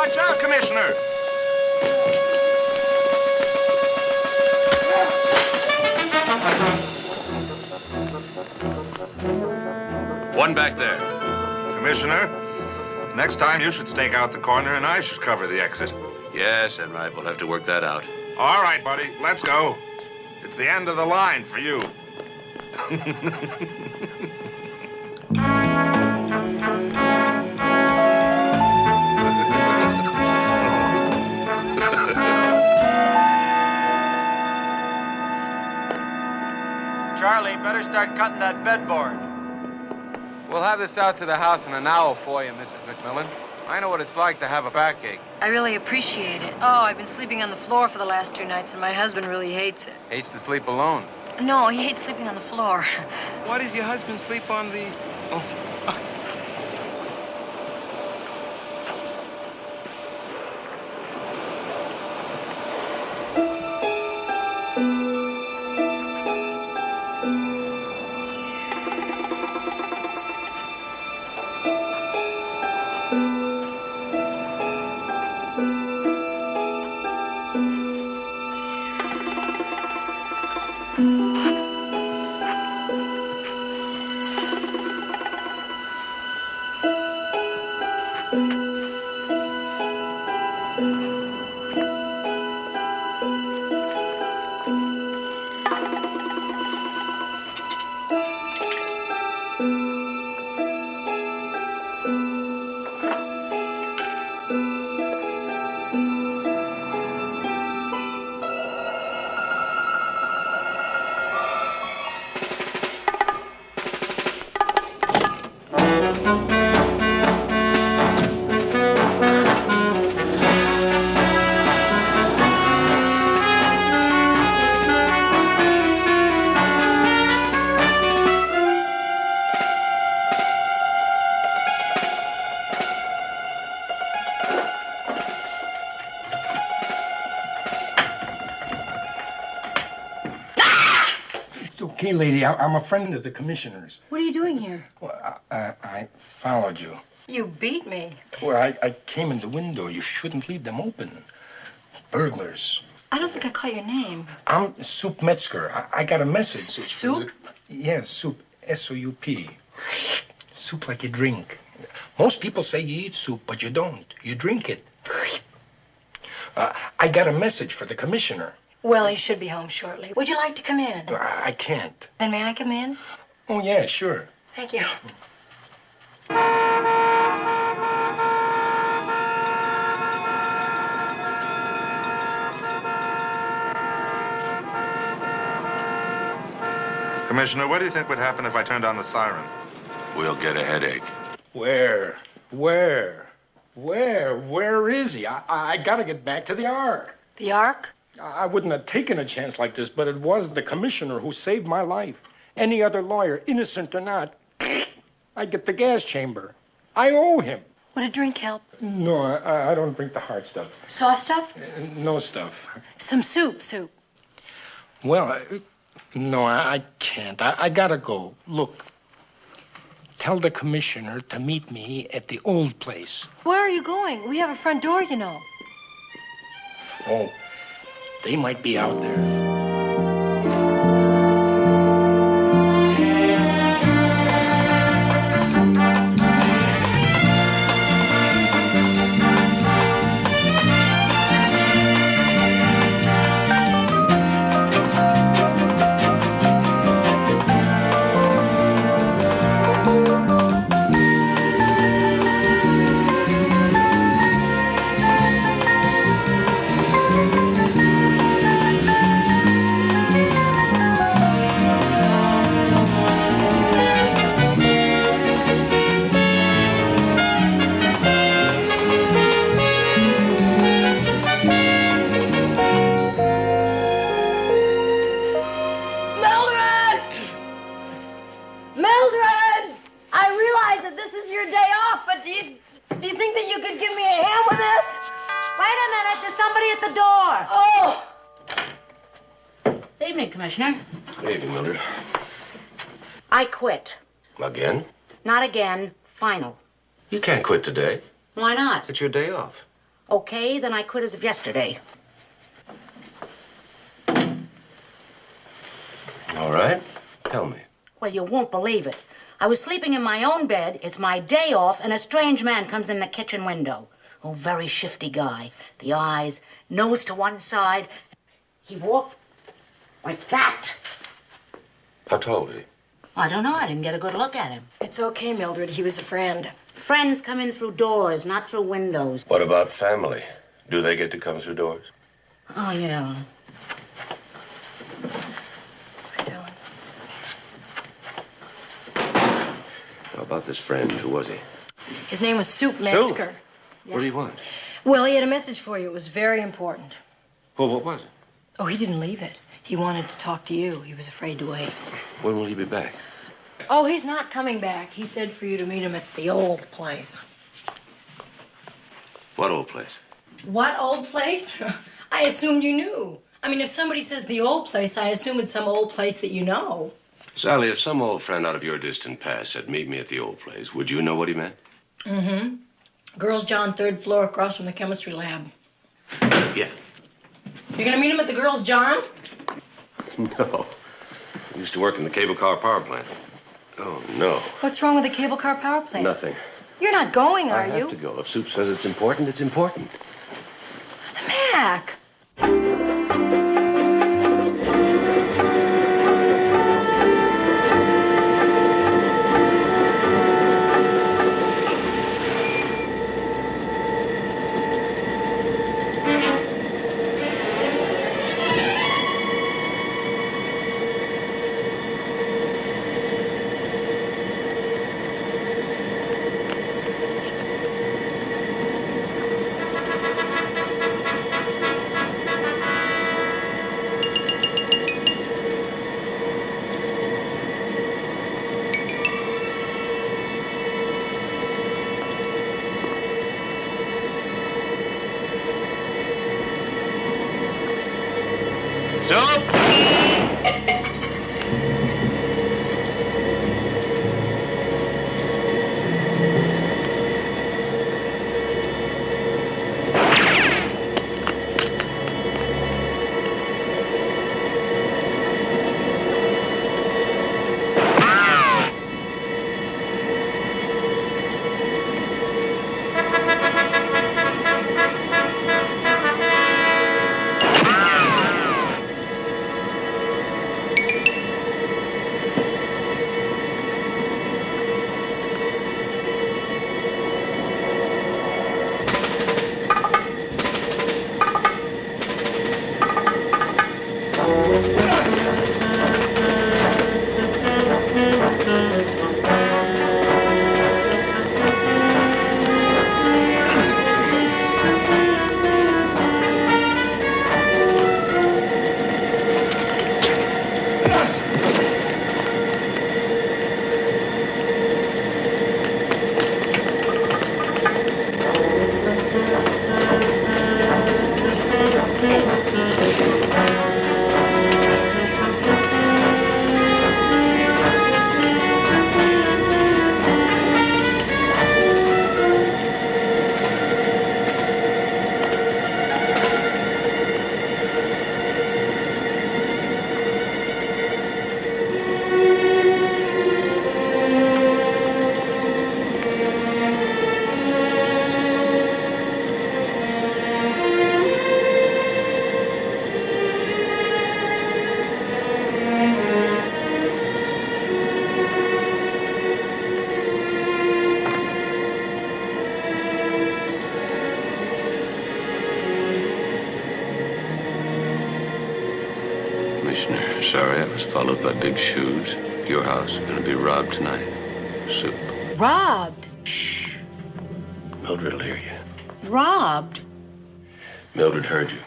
Watch out, Commissioner! One back there. Commissioner, next time you should stake out the corner and I should cover the exit. Yes, Enright, we'll have to work that out. All right, buddy, let's go. It's the end of the line for you. Charlie, better start cutting that bedboard. We'll have this out to the house in an hour for you, Mrs. McMillan. I know what it's like to have a backache. I really appreciate it. Oh, I've been sleeping on the floor for the last 2 nights, and my husband really hates it. Hates to sleep alone. No, he hates sleeping on the floor. Why does your husband sleep on the... Oh. Okay, lady, I'm a friend of the commissioner's. What are you doing here? Well, I followed you. You beat me. Well, I came in the window. You shouldn't leave them open. Burglars. I don't think I caught your name. I'm Soup Metzger. I got a message. Soup? Yes, soup. S-O-U-P. Soup like you drink. Most people say you eat soup, but you don't. You drink it. I got a message for the commissioner. Well, he should be home shortly. Would you like to come in? I can't. Then may I come in? Oh, yeah, sure. Thank you. Commissioner, what do you think would happen if I turned on the siren? We'll get a headache. Where is he? I gotta get back to the Ark. The Ark? I wouldn't have taken a chance like this, but it was the commissioner who saved my life. Any other lawyer, innocent or not, I'd get the gas chamber. I owe him. Would a drink help? No, I don't drink the hard stuff. Soft stuff? No stuff. Some soup. Well, no, I can't. I gotta go. Look, tell the commissioner to meet me at the old place. Where are you going? We have a front door, you know. Oh, they might be out there. Do you think that you could give me a hand with this? Wait a minute, there's somebody at the door. Oh! Evening, Commissioner. Evening, Mildred. I quit. Again? Not again. Final. You can't quit today. Why not? It's your day off. Okay, then I quit as of yesterday. All right. Tell me. Well, you won't believe it. I was sleeping in my own bed. It's my day off, and a strange man comes in the kitchen window. Oh, very shifty guy. The eyes, nose to one side. He walked like that. How tall was he? I don't know. I didn't get a good look at him. It's okay, Mildred. He was a friend. Friends come in through doors, not through windows. What about family? Do they get to come through doors? Oh, yeah. How about this friend? Who was he? His name was Soup Metzger. What do you want? Well, he had a message for you. It was very important. Well, what was it? Oh, he didn't leave it. He wanted to talk to you. He was afraid to wait. When will he be back? Oh, he's not coming back. He said for you to meet him at the old place. What old place? What old place? I assumed you knew. I mean, if somebody says the old place, I assume it's some old place that you know. Sally, if some old friend out of your distant past said, meet me at the old place, would you know what he meant? Mm-hmm. Girls' John, 3rd floor, across from the chemistry lab. Yeah. You're gonna meet him at the Girls' John? No. He used to work in the cable car power plant. Oh, no. What's wrong with the cable car power plant? Nothing. You're not going, are I have you? to go. If Soup says it's important, it's important. Mac! Commissioner, sorry I was followed by big shoes. Your house gonna be robbed tonight. Soup. Robbed? Shh. Mildred will hear you. Robbed? Mildred heard you.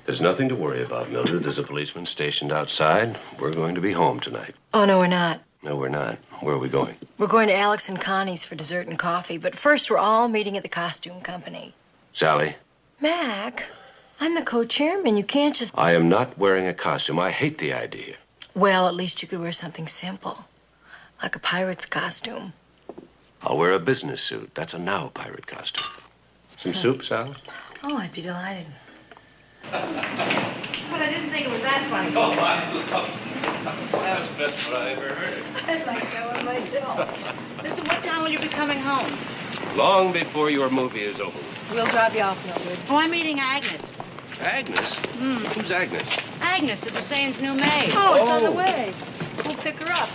There's nothing to worry about, Mildred. There's a policeman stationed outside. We're going to be home tonight. Oh, no, we're not. No, we're not. Where are we going? We're going to Alex and Connie's for dessert and coffee, but first we're all meeting at the costume company. Sally? Mac, I'm the co-chairman. You can't just... I am not wearing a costume. I hate the idea. Well, at least you could wear something simple, like a pirate's costume. I'll wear a business suit. That's a now pirate costume. Some soup, Sal? Oh, I'd be delighted. But I didn't think it was that funny. Oh, that's the best one I ever heard. I'd like that one myself. Listen, what time will you be coming home? Long before your movie is over. We'll drop you off, Mildred. Oh, I'm meeting Agnes. Agnes? Who's Agnes? Agnes at Hussein's new maid. Oh, it's on the way. We'll pick her up.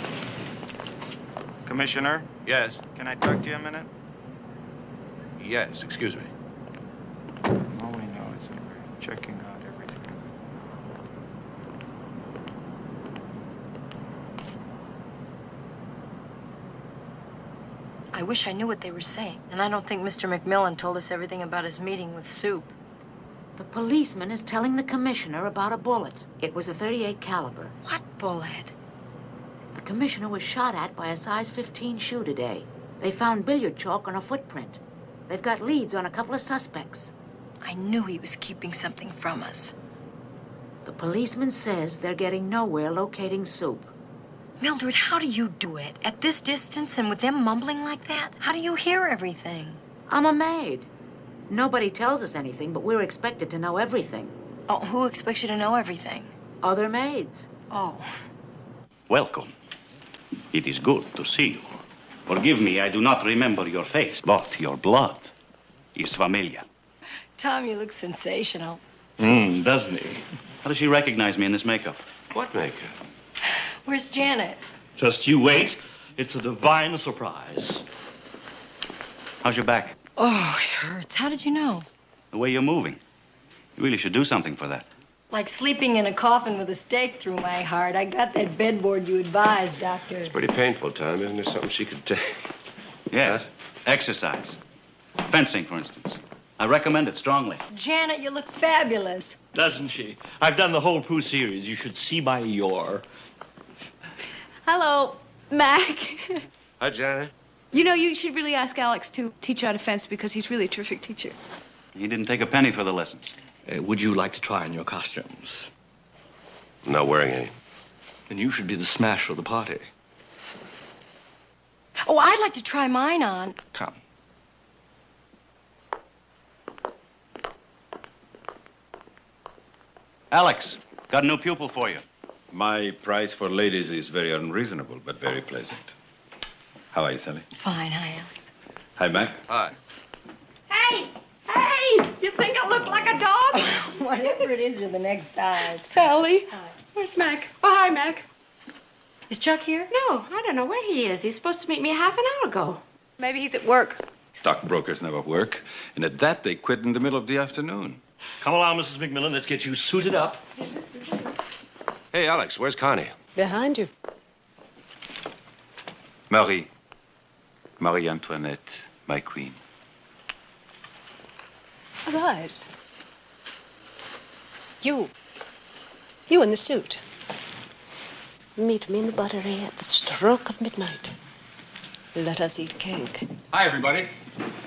Commissioner, Yes. can I talk to you a minute? Yes, excuse me. All we know is that we're checking out everything. I wish I knew what they were saying. And I don't think Mr. McMillan told us everything about his meeting with Soup. The policeman is telling the commissioner about a bullet. It was a .38 caliber. What bullet? The commissioner was shot at by a size 15 shoe today. They found billiard chalk on a footprint. They've got leads on a couple of suspects. I knew he was keeping something from us. The policeman says they're getting nowhere locating Soup. Mildred, how do you do it? At this distance and with them mumbling like that? How do you hear everything? I'm a maid. Nobody tells us anything, but we're expected to know everything. Oh, who expects you to know everything? Other maids. Oh. Welcome. It is good to see you. Forgive me, I do not remember your face, but your blood is familiar. Tom, you look sensational. Doesn't he? How does she recognize me in this makeup? What makeup? Where's Janet? Just you wait. It's a divine surprise. How's your back? Oh, it hurts. How did you know? The way you're moving. You really should do something for that. Like sleeping in a coffin with a stake through my heart. I got that bedboard you advised, Doctor. Pretty painful, Tom. Isn't there something she could take? Yes. Exercise. Fencing, for instance. I recommend it strongly. Janet, you look fabulous. Doesn't she? I've done the whole Pooh series. You should see my Eeyore. Hello, Mac. Hi, Janet. You know, you should really ask Alex to teach you how to fence because he's really a terrific teacher. He didn't take a penny for the lessons. Would you like to try on your costumes? I'm not wearing any. Then you should be the smash of the party. Oh, I'd like to try mine on. Come. Alex, got a new pupil for you. My price for ladies is very unreasonable, but very pleasant. How are you, Sally? Fine. Hi, Alex. Hi, Mac. Hi. Hey! Hey! You think I look like a dog? Whatever it is, you're the next size. Sally. Hi. Where's Mac? Oh, hi, Mac. Is Chuck here? No, I don't know where he is. He's supposed to meet me half an hour ago. Maybe he's at work. Stockbrokers never work, and at that, they quit in the middle of the afternoon. Come along, Mrs. McMillan. Let's get you suited up. Hey, Alex, where's Connie? Behind you. Marie Antoinette, my queen. Arise. You in the suit. Meet me in the buttery at the stroke of midnight. Let us eat cake. Hi, everybody.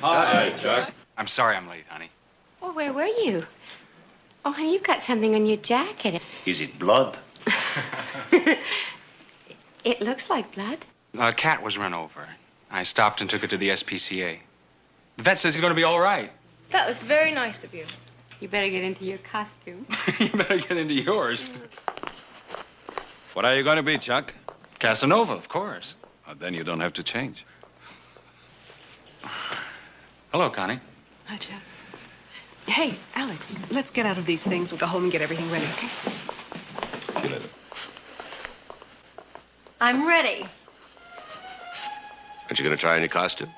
Hi, Chuck. I'm sorry I'm late, honey. Oh, where were you? Oh, honey, you've got something on your jacket. Is it blood? It looks like blood. A cat was run over. I stopped and took it to the SPCA. The vet says he's going to be all right. That was very nice of you. You better get into your costume. You better get into yours. What are you going to be, Chuck? Casanova, of course. Oh, then you don't have to change. Hello, Connie. Hi, Jeff. Hey, Alex, let's get out of these things and go home and get everything ready, okay? See you later. I'm ready. Aren't you going to try on your costume?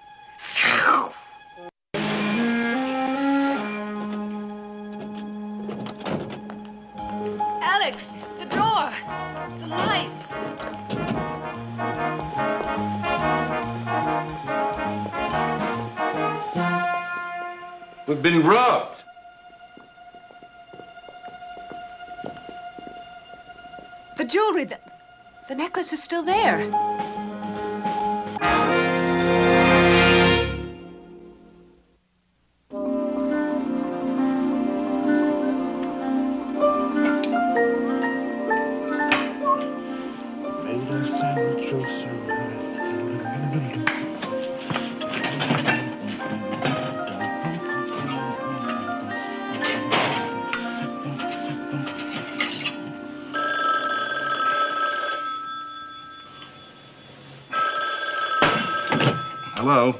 Alex, the door, the lights. We've been robbed. The jewelry, the necklace is still there. Hello?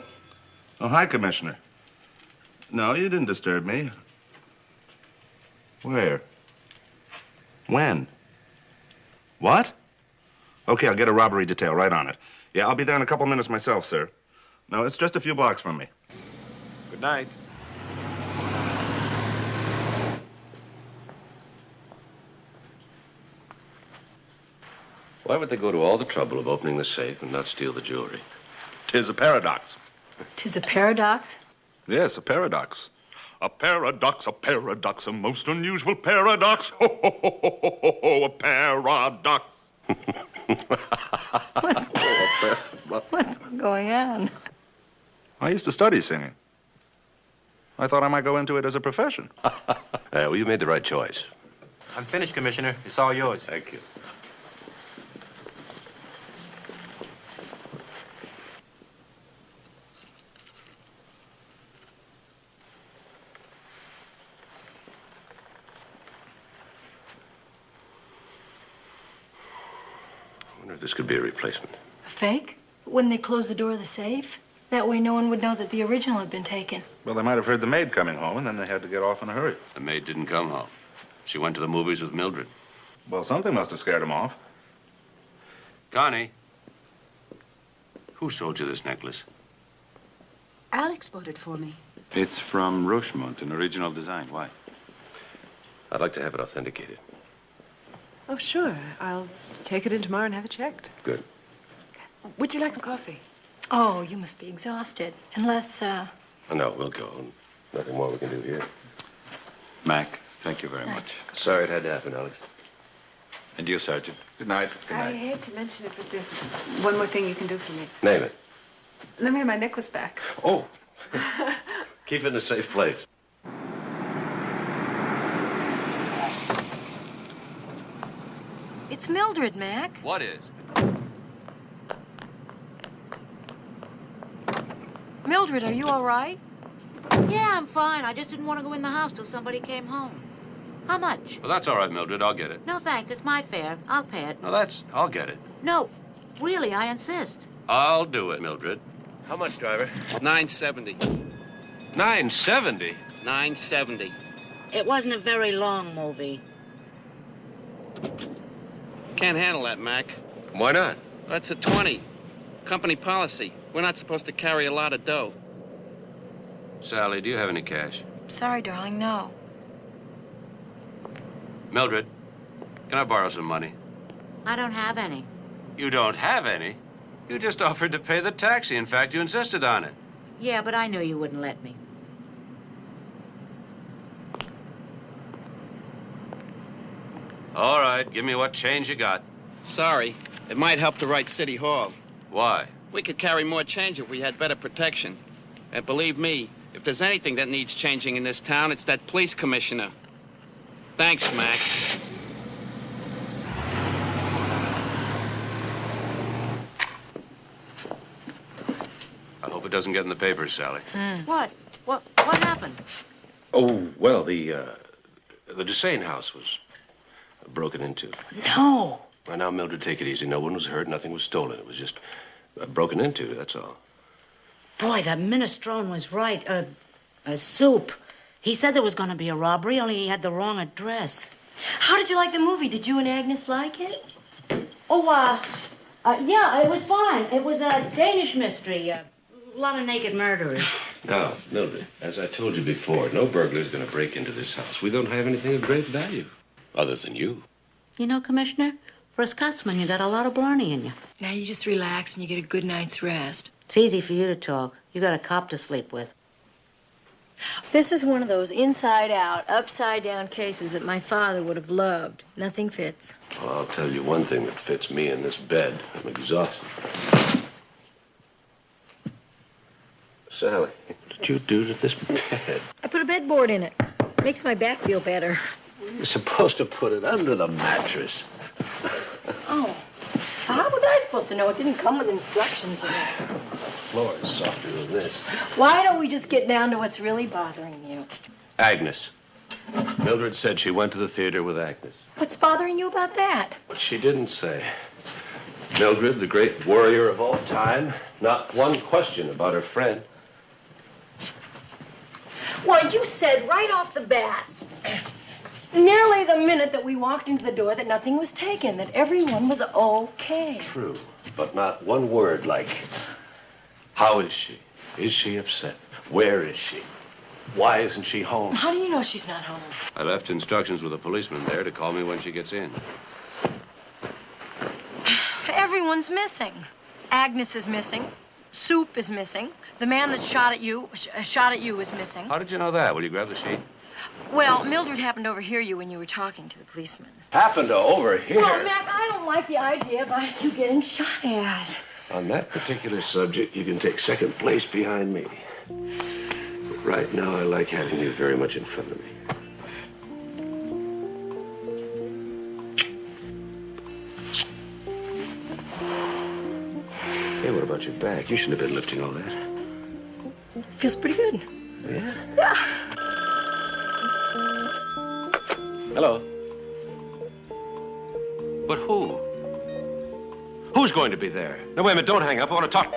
Oh, hi, Commissioner. No, you didn't disturb me. Where? When? What? Okay, I'll get a robbery detail right on it. Yeah, I'll be there in a couple minutes myself, sir. No, it's just a few blocks from me. Good night. Why would they go to all the trouble of opening the safe and not steal the jewelry? 'Tis a paradox. 'Tis a paradox? Yes, a paradox. A paradox, a most unusual paradox. Ho, ho, ho, ho, ho, ho, ho, a paradox. What's going on? I used to study singing. I thought I might go into it as a profession. Well, you made the right choice. I'm finished, Commissioner. It's all yours. Thank you. I wonder if this could be a replacement. A fake? Wouldn't they close the door of the safe? That way no one would know that the original had been taken. Well, they might have heard the maid coming home, and then they had to get off in a hurry. The maid didn't come home. She went to the movies with Mildred. Well, something must have scared them off. Connie, who sold you this necklace? Alex bought it for me. It's from Rochemont, an original design. Why? I'd like to have it authenticated. Oh, sure. I'll take it in tomorrow and have it checked. Good. Would you like some coffee? Oh, you must be exhausted. Unless, Oh, no, we'll go. Nothing more we can do here. Mac, thank you very much. Sorry it had to happen, Alex. And you, Sergeant. Good night. Good I night. hate to mention it, but there's one more thing you can do for me. Name it. Let me have my necklace back. Oh. Keep it in a safe place. it's Mildred, Mac. What is? Mildred, are you all right? Yeah, I'm fine. I just didn't want to go in the house till somebody came home. How much? Well, that's all right, Mildred. I'll get it. No, thanks. It's my fare. I'll pay it. No, I'll get it. No, really, I insist. I'll do it, Mildred. How much, driver? $9.70. $9.70? $9.70. It wasn't a very long movie. Can't handle that, Mac. Why not? That's a 20. Company policy. We're not supposed to carry a lot of dough. Sally, do you have any cash? Sorry, darling, no. Mildred, can I borrow some money? I don't have any. You don't have any? You just offered to pay the taxi. In fact, you insisted on it. Yeah, but I knew you wouldn't let me. All right, give me what change you got. Sorry. It might help to write City Hall. Why? We could carry more change if we had better protection. And believe me, if there's anything that needs changing in this town, it's that police commissioner. Thanks, Mac. I hope it doesn't get in the papers, Sally. What? What happened? Oh, well, the Dusain house was broken into. No. Well, now, Mildred, take it easy. No one was hurt. Nothing was stolen. It was just broken into, that's all. Boy, that minestrone was right. A soup. He said there was going to be a robbery, only he had the wrong address. How did you like the movie? Did you and Agnes like it? Oh, yeah, it was fine. It was a Danish mystery. A lot of naked murderers. Now, Mildred, as I told you before, no burglar's going to break into this house. We don't have anything of great value, other than you. You know, Commissioner, for a Scotsman, you got a lot of blarney in you. Now you just relax and you get a good night's rest. It's easy for you to talk. You got a cop to sleep with. This is one of those inside-out, upside-down cases that my father would have loved. Nothing fits. Well, I'll tell you one thing that fits me in this bed. I'm exhausted. Sally, what did you do to this bed? I put a bedboard in it. Makes my back feel better. You're supposed to put it under the mattress. Oh. How was I supposed to know? It didn't come with instructions in it. The floor is softer than this. Why don't we just get down to what's really bothering you? Agnes. Mildred said she went to the theater with Agnes. What's bothering you about that? But she didn't say. Mildred, the great warrior of all time. Not one question about her friend. Well, you said right off the bat, nearly the minute that we walked into the door, that nothing was taken, that everyone was okay. True, but not one word like, how is she? Is she upset? Where is she? Why isn't she home? How do you know she's not home? I left instructions with a policeman there to call me when she gets in. Everyone's missing. Agnes is missing. Soup is missing. The man that shot at you is missing. How did you know that? Will you grab the sheet? Well, Mildred happened to overhear you when you were talking to the policeman. Happened to overhear? Well, Mac, I don't like the idea about you getting shot at. On that particular subject, you can take second place behind me. But right now, I like having you very much in front of me. Hey, what about your back? You shouldn't have been lifting all that. Feels pretty good. Yeah? Yeah. Hello. But who? Who's going to be there? No, wait a minute, don't hang up. I want to talk.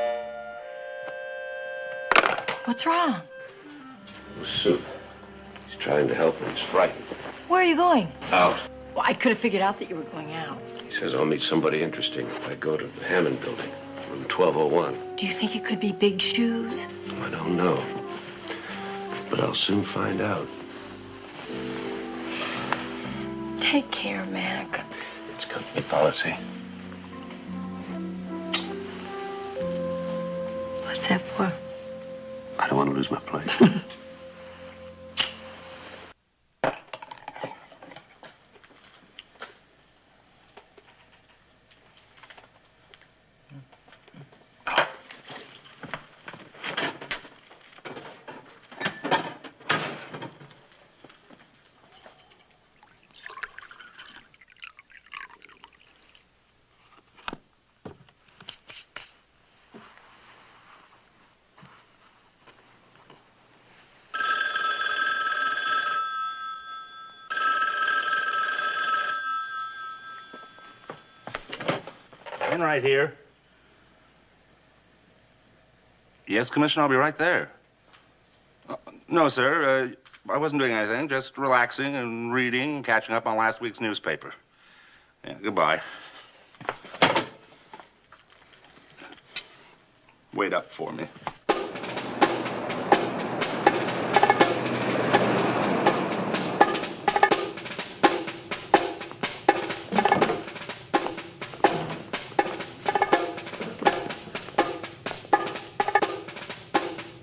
What's wrong? It was Soup. He's trying to help her. He's frightened. Where are you going? Out. Well, I could have figured out that you were going out. He says I'll meet somebody interesting if I go to the Hammond building, room 1201. Do you think it could be Big Shoes? I don't know. But I'll soon find out. Take care, Mac. It's company policy. What's that for? I don't want to lose my place. In right here. Yes, Commissioner, I'll be right there. No, sir. I wasn't doing anything, just relaxing and reading, catching up on last week's newspaper. Yeah, goodbye. Wait up for me.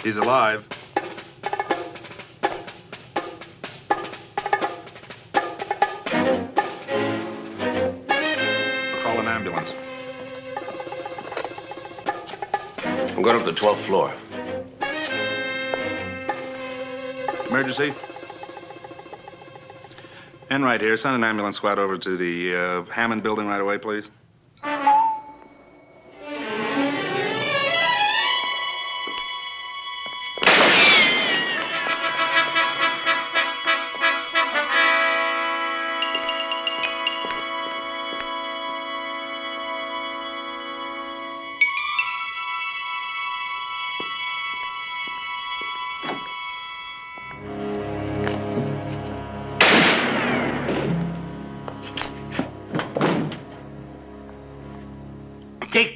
He's alive. Call an ambulance. I'm going up to the 12th floor. Emergency? Enright here. Send an ambulance squad over to the Hammond building right away, please.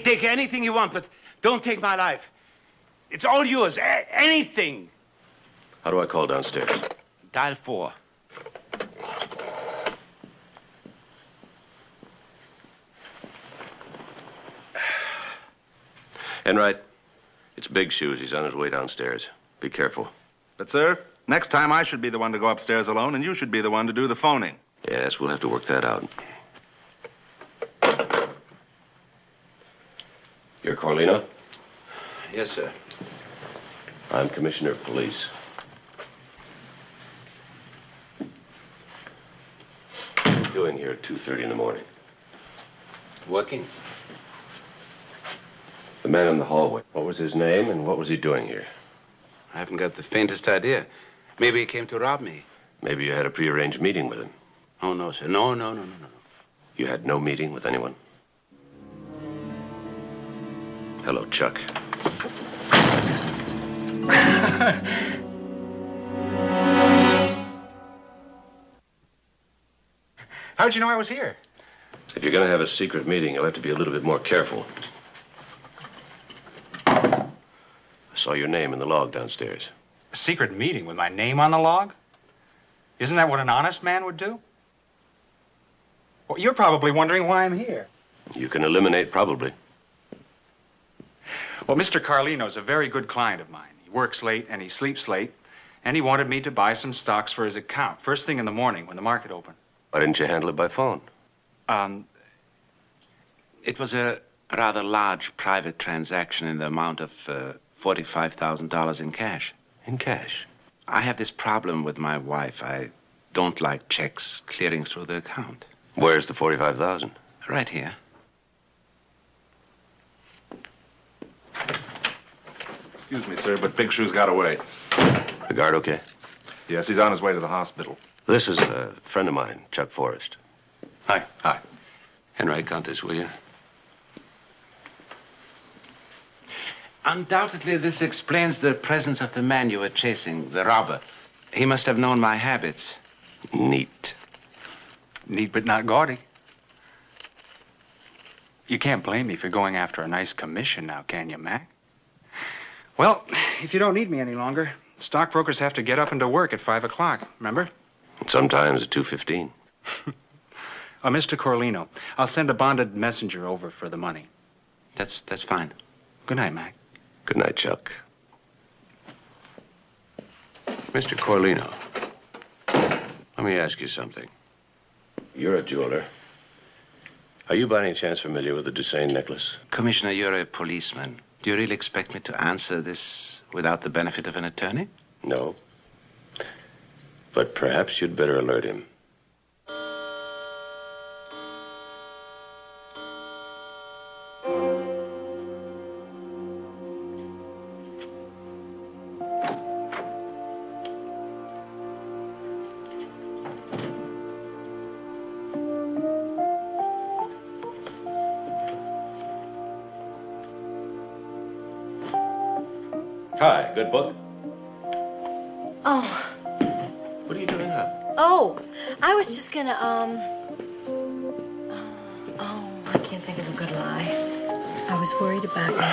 Take anything you want, but don't take my life. It's all yours. Anything. How do I call downstairs? Dial 4. Enright, it's Big Shoes. He's on his way downstairs. Be careful. But, sir, next time I should be the one to go upstairs alone, and you should be the one to do the phoning. Yes, we'll have to work that out. You're Corlino? Yes, sir. I'm Commissioner of Police. What are you doing here at 2:30 in the morning? Working. The man in the hallway. What was his name and what was he doing here? I haven't got the faintest idea. Maybe he came to rob me. Maybe you had a prearranged meeting with him. Oh, no, sir. No. You had no meeting with anyone? Hello, Chuck. How'd you know I was here? If you're going to have a secret meeting, you'll have to be a little bit more careful. I saw your name in the log downstairs. A secret meeting with my name on the log? Isn't that what an honest man would do? Well, you're probably wondering why I'm here. You can eliminate probably. Well, Mr. Carlino's a very good client of mine. He works late and he sleeps late, and he wanted me to buy some stocks for his account first thing in the morning when the market opened. Why didn't you handle it by phone? It was a rather large private transaction in the amount of $45,000 in cash. In cash? I have this problem with my wife. I don't like checks clearing through the account. Where's the $45,000? Right here. Excuse me, sir, but Big Shoe's got away. The guard okay? Yes, he's on his way to the hospital. This is a friend of mine, Chuck Forrest. Hi. Hi. Henry, count this, will you? Undoubtedly, this explains the presence of the man you were chasing, the robber. He must have known my habits. Neat. Neat but not gaudy. You can't blame me for going after a nice commission now, can you, Mac? Well, if you don't need me any longer, stockbrokers have to get up and to work at 5 o'clock, remember? Sometimes at 2:15. Mr. Corlino, I'll send a bonded messenger over for the money. That's fine. Good night, Mac. Good night, Chuck. Mr. Corlino, let me ask you something. You're a jeweler. Are you by any chance familiar with the Dusain necklace? Commissioner, you're a policeman. Do you really expect me to answer this without the benefit of an attorney? No. But perhaps you'd better alert him. Hi, good book? Oh. What are you doing up? Oh, I was just gonna, I can't think of a good lie. I was worried about you.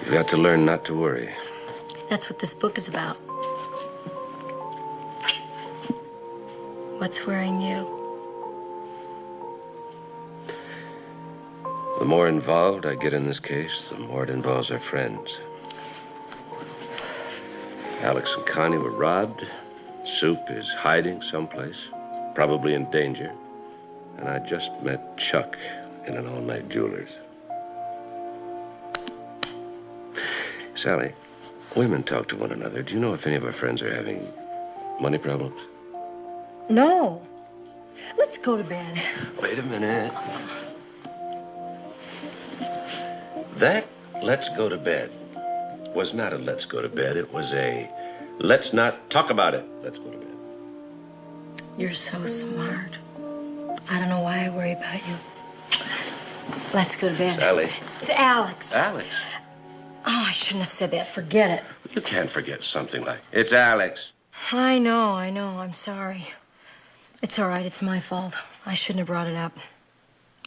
You've got to learn not to worry. That's what this book is about. What's worrying you? The more involved I get in this case, the more it involves our friends. Alex and Connie were robbed. Soup is hiding someplace, probably in danger. And I just met Chuck in an all-night jeweler's. Sally, women talk to one another. Do you know if any of our friends are having money problems? No. Let's go to bed. Wait a minute. That let's go to bed was not a let's go to bed. It was a let's not talk about it. Let's go to bed. You're so smart. I don't know why I worry about you. Let's go to bed. Sally. It's Alex. Alex. Oh, I shouldn't have said that. Forget it. You can't forget something like, it's Alex. I know. I'm sorry. It's all right. It's my fault. I shouldn't have brought it up.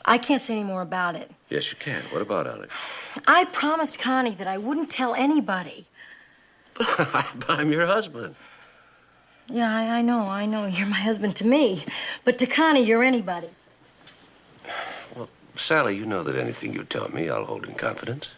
I can't say any more about it. Yes, you can. What about Alex? I promised Connie that I wouldn't tell anybody. But I'm your husband. Yeah, I know. You're my husband to me. But to Connie, you're anybody. Well, Sally, you know that anything you tell me, I'll hold in confidence.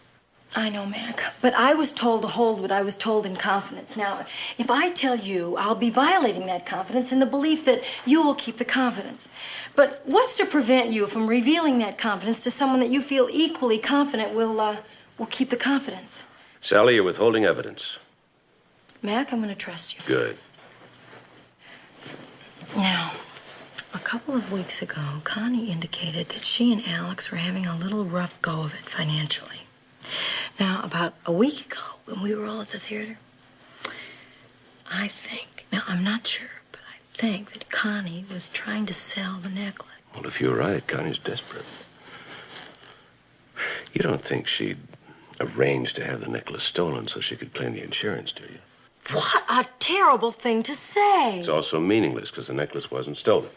I know, Mac. But I was told to hold what I was told in confidence. Now, if I tell you, I'll be violating that confidence in the belief that you will keep the confidence. But what's to prevent you from revealing that confidence to someone that you feel equally confident will keep the confidence? Sally, you're withholding evidence. Mac, I'm going to trust you. Good. Now, a couple of weeks ago, Connie indicated that she and Alex were having a little rough go of it financially. Now, about a week ago, when we were all at the theater, I think, now I'm not sure, but I think that Connie was trying to sell the necklace. Well, if you're right, Connie's desperate. You don't think she'd arranged to have the necklace stolen so she could claim the insurance, do you? What a terrible thing to say. It's also meaningless because the necklace wasn't stolen.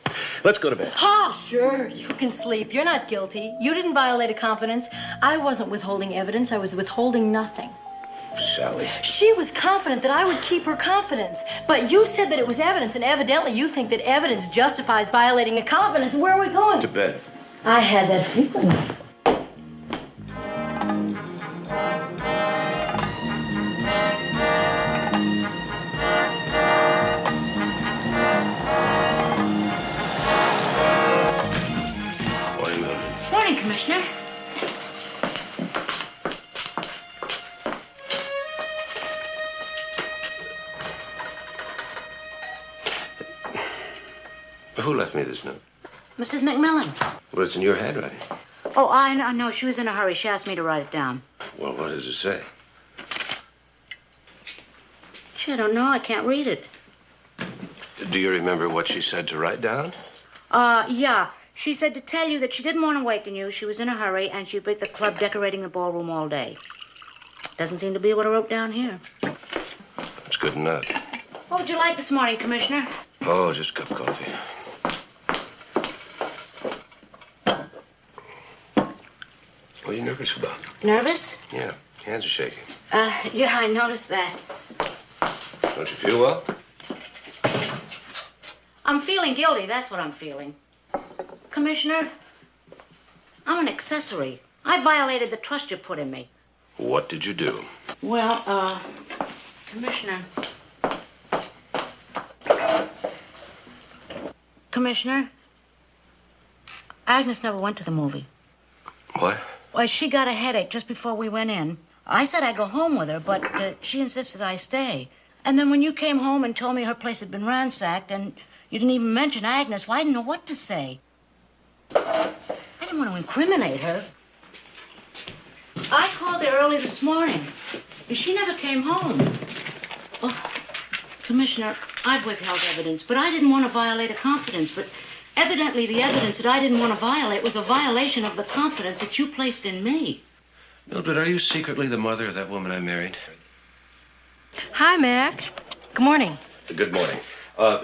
Let's go to bed. Oh, sure, you can sleep. You're not guilty. You didn't violate a confidence. I wasn't withholding evidence. I was withholding nothing. Sally. She was confident that I would keep her confidence. But you said that it was evidence, and evidently you think that evidence justifies violating a confidence. Where are we going? To bed. I had that feeling. Morning, Mildred. Morning, Commissioner. Who left me this note? Mrs. McMillan. Well, it's in your handwriting. Oh, I know. She was in a hurry. She asked me to write it down. Well, what does it say? Gee, I don't know. I can't read it. Do you remember what she said to write down? Yeah. She said to tell you that she didn't want to waken you. She was in a hurry, and she'd be at the club decorating the ballroom all day. Doesn't seem to be what I wrote down here. That's good enough. What would you like this morning, Commissioner? Oh, just a cup of coffee. What are you nervous about? Nervous? Yeah, hands are shaking. Yeah, I noticed that. Don't you feel well? I'm feeling guilty. That's what I'm feeling. Commissioner, I'm an accessory. I violated the trust you put in me. What did you do? Well, Commissioner. Commissioner, Agnes never went to the movie. What? Why, she got a headache just before we went in. I said I'd go home with her, but she insisted I stay. And then when you came home and told me her place had been ransacked and you didn't even mention Agnes, well, I didn't know what to say. I didn't want to incriminate her. I called her early this morning, and she never came home. Oh, Commissioner, I've withheld evidence, but I didn't want to violate a confidence. But evidently the evidence that I didn't want to violate was a violation of the confidence that you placed in me. Mildred, are you secretly the mother of that woman I married? Hi, Mac. Good morning. Good morning.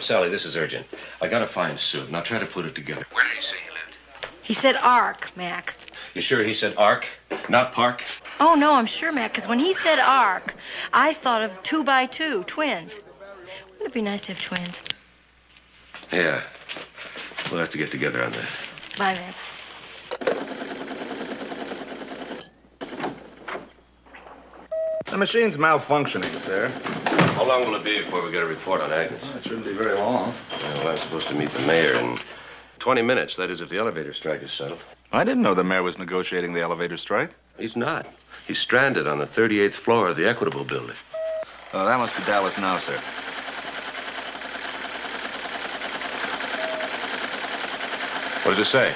Sally, this is urgent. I gotta find Sue, and I'll try to put it together. Where did he say he lived? He said Ark, Mac. You sure he said Ark, not Park? Oh, no, I'm sure, Mac, because when he said Ark, I thought of 2x2, twins. Wouldn't it be nice to have twins? Yeah. We'll have to get together on that. Bye, Mac. The machine's malfunctioning, sir. How long will it be before we get a report on Agnes? It shouldn't be very long. Well, I'm supposed to meet the mayor in 20 minutes. That is, if the elevator strike is settled. I didn't know the mayor was negotiating the elevator strike. He's not. He's stranded on the 38th floor of the Equitable building. Oh, that must be Dallas now, sir. What does it say?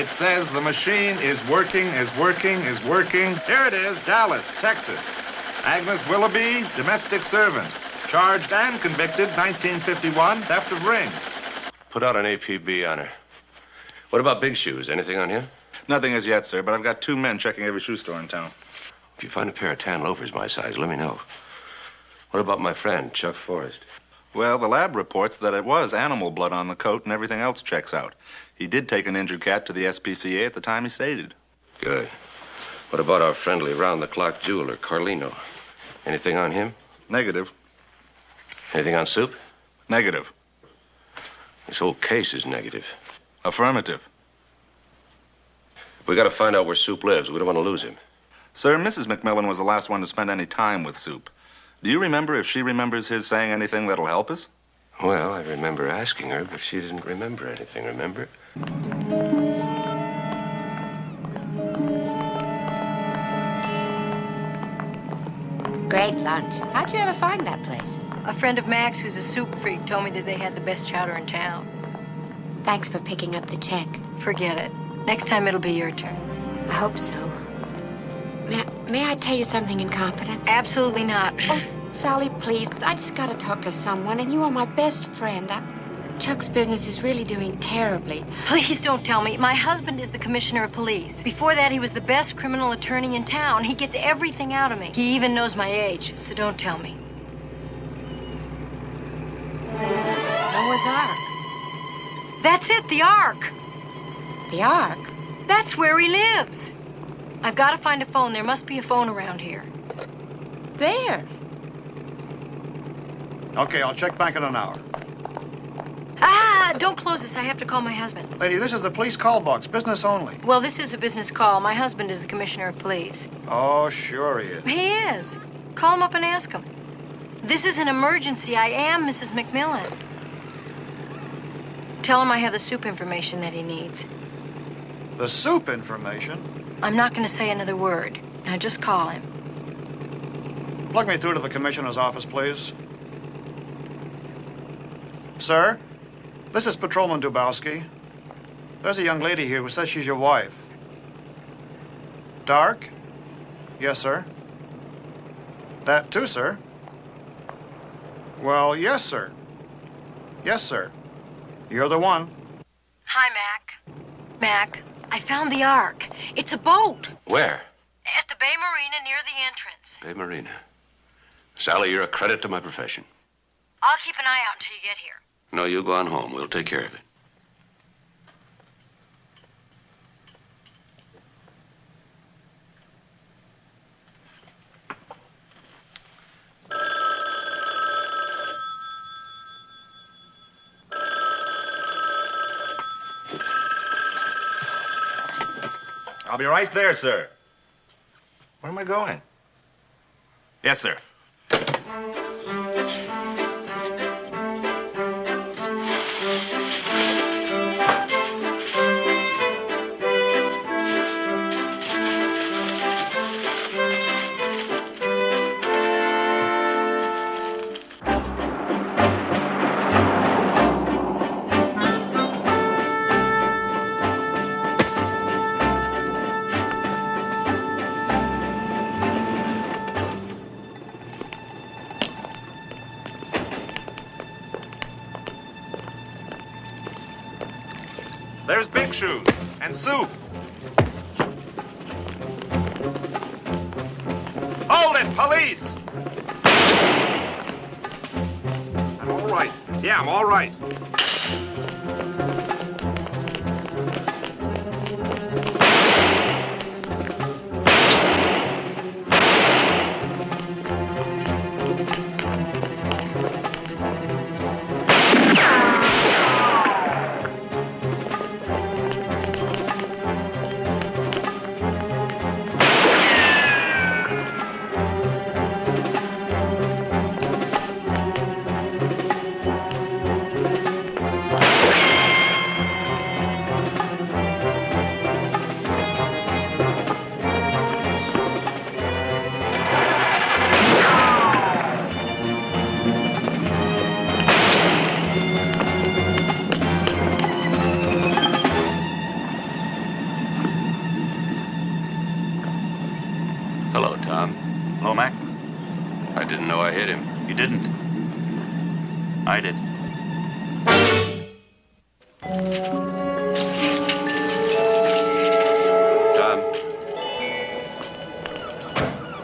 It says the machine is working. Here it is, Dallas, Texas. Agnes Willoughby, domestic servant. Charged and convicted, 1951, theft of ring. Put out an APB on her. What about Big Shoes? Anything on him? Nothing as yet, sir, but I've got 2 men checking every shoe store in town. If you find a pair of tan loafers my size, let me know. What about my friend, Chuck Forrest? Well, the lab reports that it was animal blood on the coat and everything else checks out. He did take an injured cat to the SPCA at the time he stated. Good. What about our friendly round-the-clock jeweler, Carlino? Anything on him? Negative. Anything on Soup? Negative. This whole case is negative. Affirmative. We gotta find out where Soup lives. We don't want to lose him. Sir, Mrs. McMillan was the last one to spend any time with Soup. Do you remember if she remembers his saying anything that'll help us? Well, I remember asking her, but she didn't remember anything, remember? Great lunch. How'd you ever find that place? A friend of Mac's who's a soup freak told me that they had the best chowder in town. Thanks for picking up the check. Forget it. Next time it'll be your turn. I hope so. May I tell you something in confidence? Absolutely not. Oh, Sally, please. I just gotta talk to someone, and you are my best friend. Chuck's business is really doing terribly. Please don't tell me. My husband is the commissioner of police. Before that, he was the best criminal attorney in town. He gets everything out of me. He even knows my age, so don't tell me. Noah's Ark. That's it, the Ark. The Ark? That's where he lives. I've got to find a phone. There must be a phone around here. There. Okay, I'll check back in an hour. Don't close this. I have to call my husband. Lady, this is the police call box. Business only. Well, this is a business call. My husband is the commissioner of police. Oh, sure he is. He is. Call him up and ask him. This is an emergency. I am Mrs. McMillan. Tell him I have the soup information that he needs. The soup information? I'm not going to say another word. Now just call him. Plug me through to the commissioner's office, please. Sir, this is Patrolman Dubowski. There's a young lady here who says she's your wife. Dark? Yes, sir. That too, sir. Well, yes, sir. Yes, sir. You're the one. Hi, Mac. Mac, I found the Ark. It's a boat. Where? At the Bay Marina near the entrance. Bay Marina. Sally, you're a credit to my profession. I'll keep an eye out until you get here. No, you go on home. We'll take care of it. I'll be right there, sir. Where am I going? Yes, sir. There's Big Shoes and soup. Hold it, police! I'm all right. Yeah, I'm all right. Hello, Tom. Hello, Mac. I didn't know I hit him. You didn't. I did. Tom.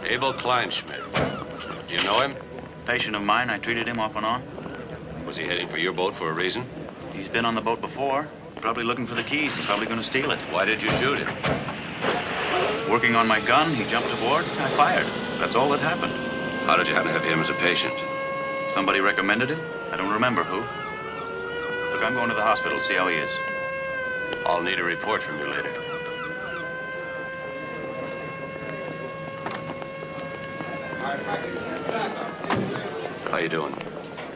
Abel Kleinschmidt. Do you know him? Patient of mine. I treated him off and on. Was he heading for your boat for a reason? He's been on the boat before. Probably looking for the keys. He's probably going to steal it. Why did you shoot him? Working on my gun, he jumped aboard. I fired. That's all that happened. How did you happen to have him as a patient? Somebody recommended him. I don't remember who. Look, I'm going to the hospital to see how he is. I'll need a report from you later. How you doing?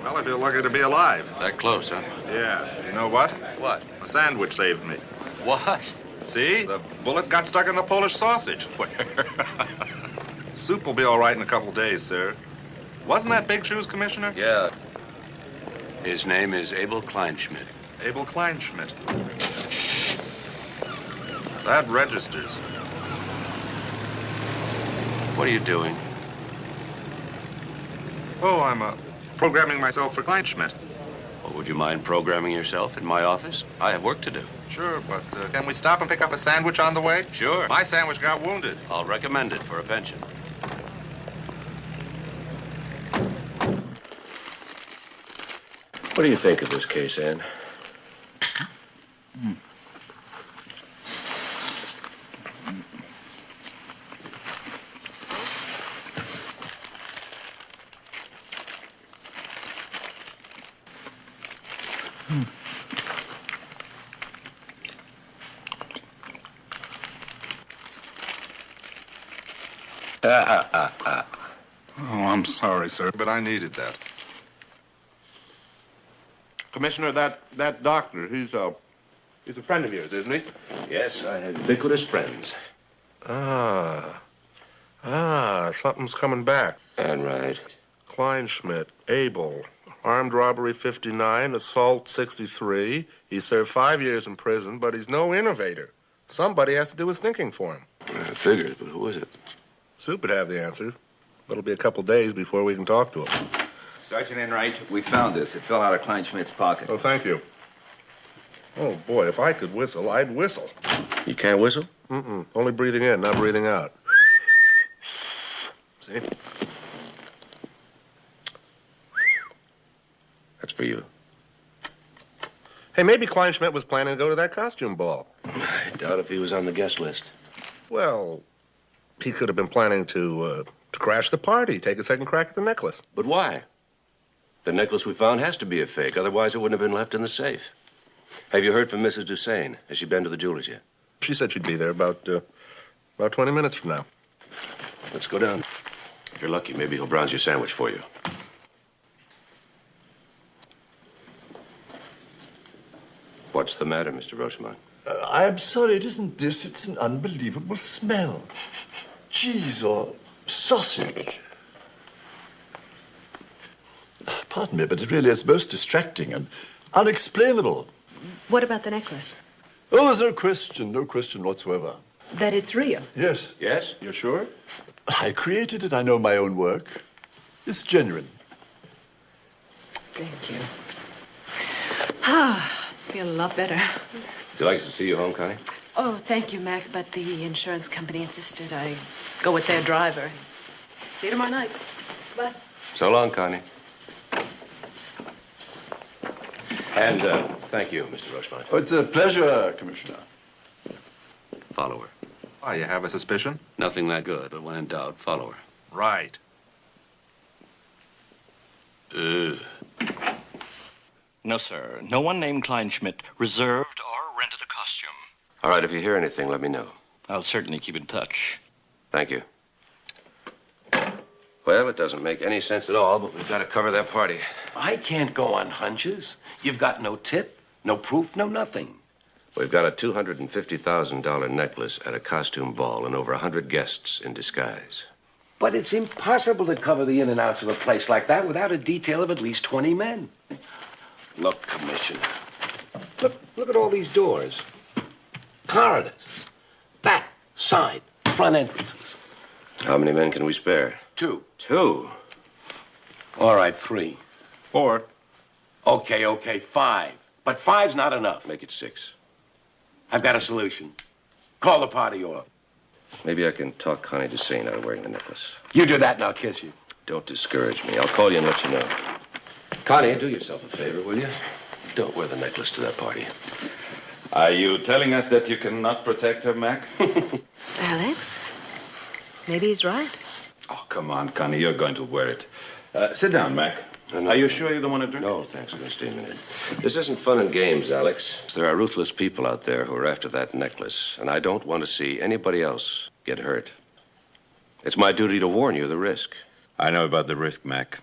Well, I feel lucky to be alive. That close, huh? Yeah. You know what? What? A sandwich saved me. What? See? The bullet got stuck in the Polish sausage. Where? Soup will be all right in a couple days, sir. Wasn't that Big Shoes, Commissioner? Yeah. His name is Abel Kleinschmidt. Abel Kleinschmidt. That registers. What are you doing? Oh, I'm programming myself for Kleinschmidt. Well, Would you mind programming yourself in my office? I have work to do. Sure, but can we stop and pick up a sandwich on the way? Sure. My sandwich got wounded. I'll recommend it for a pension. What do you think of this case, Anne? Oh, I'm sorry, sir, but I needed that. Commissioner, that doctor, he's a friend of yours, isn't he? Yes, I have ubiquitous friends. Something's coming back. And right. Kleinschmidt, Abel, armed robbery 59, assault 63. He served 5 years in prison, but he's no innovator. Somebody has to do his thinking for him. I figured, but who is it? Soup would have the answer. But it'll be a couple days before we can talk to him. Sergeant Enright, we found this. It fell out of Kleinschmidt's pocket. Oh, thank you. Oh, boy, if I could whistle, I'd whistle. You can't whistle? Mm-mm. Only breathing in, not breathing out. See? That's for you. Hey, maybe Kleinschmidt was planning to go to that costume ball. I doubt if he was on the guest list. Well, he could have been planning to crash the party, take a second crack at the necklace. But why? The necklace we found has to be a fake, otherwise it wouldn't have been left in the safe. Have you heard from Mrs. Dusain? Has she been to the jeweler's yet? She said she'd be there about 20 minutes from now. Let's go down. If you're lucky, maybe he'll bronze your sandwich for you. What's the matter, Mr. Rosemont? I'm sorry, it isn't this. It's an unbelievable smell. Cheese or sausage. Pardon me, but it really is most distracting and unexplainable. What about the necklace? Oh, there's no question whatsoever. That it's real? Yes. Yes? You're sure? I created it. I know my own work. It's genuine. Thank you. Ah, feel a lot better. Would you like us to see you home, Connie? Oh, thank you, Mac, but the insurance company insisted I go with their driver. See you tomorrow night. Bye. So long, Connie. And thank you, Mr. Rosemont. Oh, it's a pleasure, Commissioner. Follow her. Why, you have a suspicion? Nothing that good, but when in doubt, follow her. Right. No, sir. No one named Kleinschmidt reserved or rented a costume. All right, if you hear anything, let me know. I'll certainly keep in touch. Thank you. Well, it doesn't make any sense at all, but we've got to cover that party. I can't go on hunches. You've got no tip, no proof, no nothing. We've got a $250,000 necklace at a costume ball and over 100 guests in disguise. But it's impossible to cover the in and outs of a place like that without a detail of at least 20 men. Look, Commissioner. Look at all these doors. Corridors. Back, side, front entrances. How many men can we spare? 2. 2? All right, 3. 4. Okay, 5. But 5's not enough. Make it 6. I've got a solution. Call the party off. Maybe I can talk Connie Dusain out of wearing the necklace. You do that and I'll kiss you. Don't discourage me. I'll call you and let you know. Connie, do yourself a favor, will you? Don't wear the necklace to that party. Are you telling us that you cannot protect her, Mac? Alex? Maybe he's right. Oh, come on, Connie. You're going to wear it. Sit down, Mac. No. Are you sure you don't want to drink? No, thanks. I'm going to stay a minute. This isn't fun and games, Alex. There are ruthless people out there who are after that necklace, and I don't want to see anybody else get hurt. It's my duty to warn you of the risk. I know about the risk, Mac.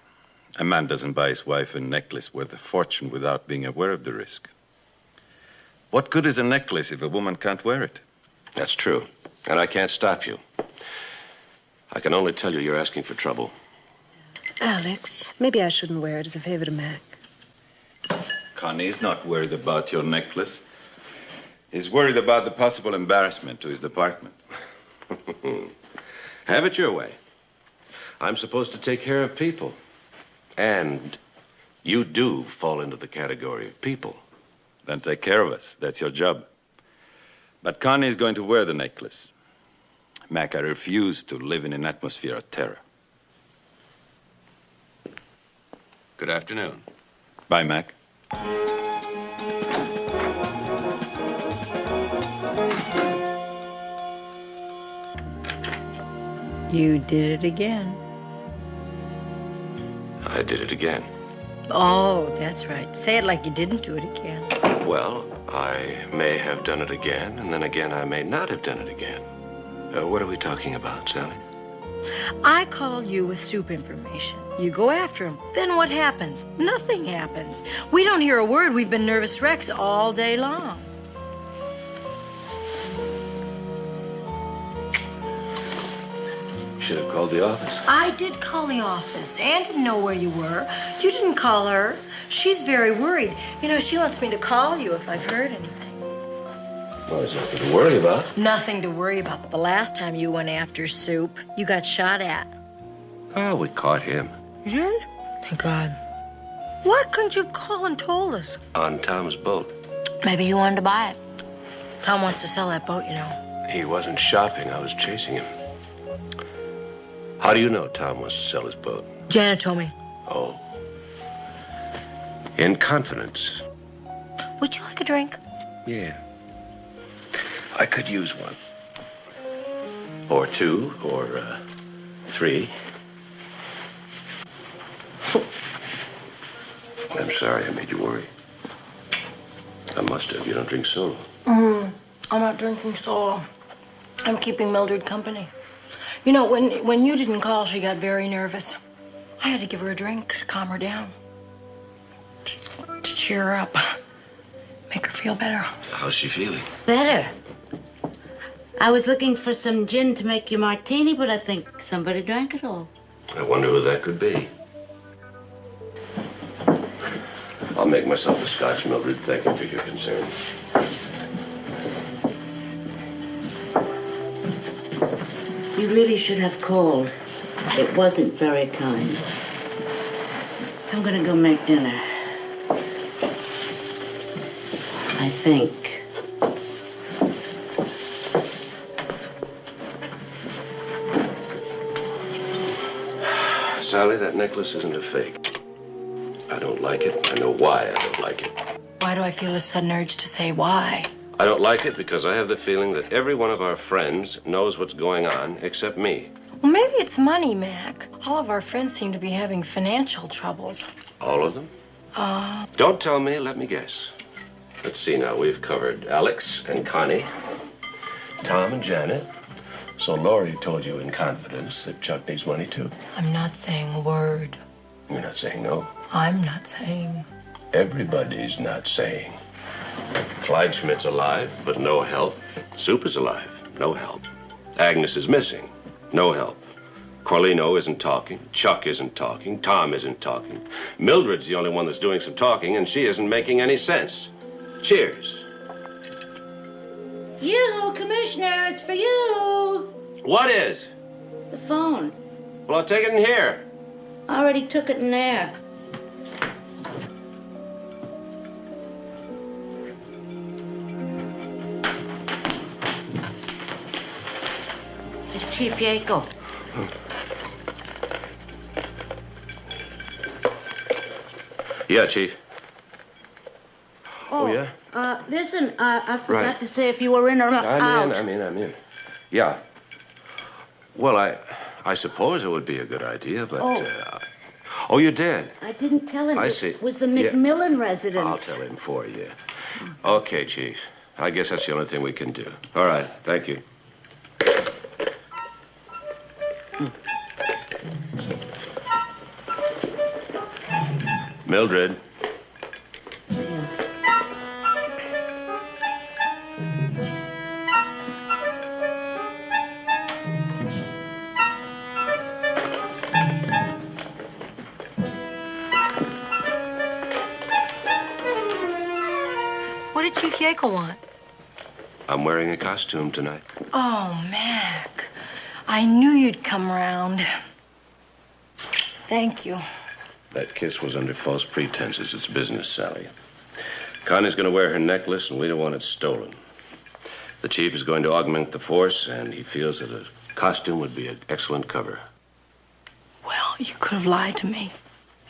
A man doesn't buy his wife a necklace worth a fortune without being aware of the risk. What good is a necklace if a woman can't wear it? That's true, and I can't stop you. I can only tell you you're asking for trouble. Alex, maybe I shouldn't wear it as a favor to Mac. Connie is not worried about your necklace. He's worried about the possible embarrassment to his department. Have it your way. I'm supposed to take care of people and You do fall into the category of people. Then take care of us. That's your job. But Connie is going to wear the necklace. Mac, I refuse to live in an atmosphere of terror. Good afternoon. Bye, Mac. You did it again. I did it again. Oh, that's right. Say it like you didn't do it again. Well, I may have done it again, and then again I may not have done it again. What are we talking about, Sally? I call you with soup information. You go after him. Then what happens? Nothing happens. We don't hear a word. We've been nervous wrecks all day long. Should have called the office. I did call the office. Ann didn't know where you were. You didn't call her. She's very worried. You know, she wants me to call you if I've heard anything. Well, there's nothing to worry about. Nothing to worry about. But the last time you went after Soup, you got shot at. Oh, we caught him. You did? Thank God. Why couldn't you have called and told us? On Tom's boat. Maybe he wanted to buy it. Tom wants to sell that boat, you know. He wasn't shopping. I was chasing him. How do you know Tom wants to sell his boat? Janet told me. Oh. In confidence. Would you like a drink? Yeah. I could use one. Or two, or, 3. I'm sorry I made you worry. I must have. You don't drink solo. I'm not drinking solo. I'm keeping Mildred company. You know, when you didn't call, she got very nervous. I had to give her a drink to calm her down. To cheer her up. Make her feel better. How's she feeling? Better. I was looking for some gin to make you martini, but I think somebody drank it all. I wonder who that could be. I'll make myself a scotch, Mildred. Thank you for your concern. You really should have called. It wasn't very kind. I'm gonna go make dinner. I think. Sally, that necklace isn't a fake. I don't like it. I know why I don't like it. Why do I feel a sudden urge to say why? I don't like it because I have the feeling that every one of our friends knows what's going on except me. Well, maybe it's money, Mac. All of our friends seem to be having financial troubles. All of them? Don't tell me, let me guess. Let's see now. We've covered Alex and Connie, Tom and Janet. So Laurie told you in confidence that Chuck needs money too. I'm not saying a word. You're not saying no? I'm not saying. Everybody's not saying. Clyde Schmidt's alive, but no help. Soup is alive, no help. Agnes is missing, no help. Carlino isn't talking. Chuck isn't talking. Tom isn't talking. Mildred's the only one that's doing some talking, and she isn't making any sense. Cheers. Yoo-hoo, Commissioner, it's for you. What is? The phone. Well, I'll take it in here. I already took it in there. It's Chief Yakel. Yeah, Chief. Oh, yeah? Listen, I forgot Right. to say if you were in or out. I'm in. Yeah. Well, I suppose it would be a good idea, but... Oh, you did? I didn't tell him. I It see. was the Yeah. McMillan residence. I'll tell him for you. Okay, Chief. I guess that's the only thing we can do. All right. Thank you. Mildred. What did Chief Yakel want? I'm wearing a costume tonight. Oh, Mac. I knew you'd come around. Thank you. That kiss was under false pretenses. It's business, Sally. Connie's going to wear her necklace, and we don't want it stolen. The chief is going to augment the force, and he feels that a costume would be an excellent cover. Well, you could have lied to me.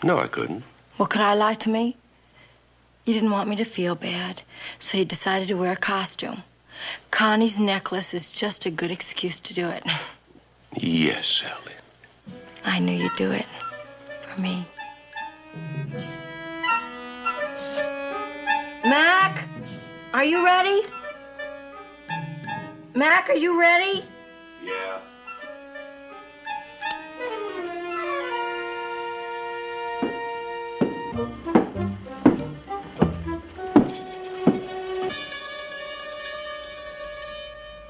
No, I couldn't. Well, could I lie to me? You didn't want me to feel bad, so you decided to wear a costume. Connie's necklace is just a good excuse to do it. Yes, Sally. I knew you'd do it. For me. Mac, are you ready? Mac, are you ready? Yeah.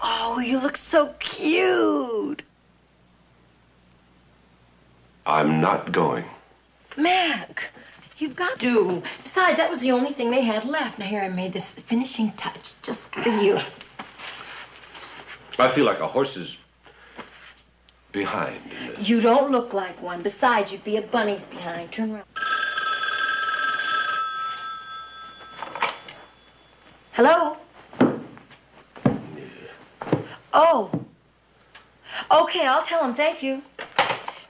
Oh, you look so cute. I'm not going. Mac, you've got to. Besides, that was the only thing they had left. Now, here, I made this finishing touch just for you. I feel like a horse is behind in this. You don't look like one. Besides, you'd be a bunny's behind. Turn around. Hello? Oh. Okay, I'll tell him. Thank you.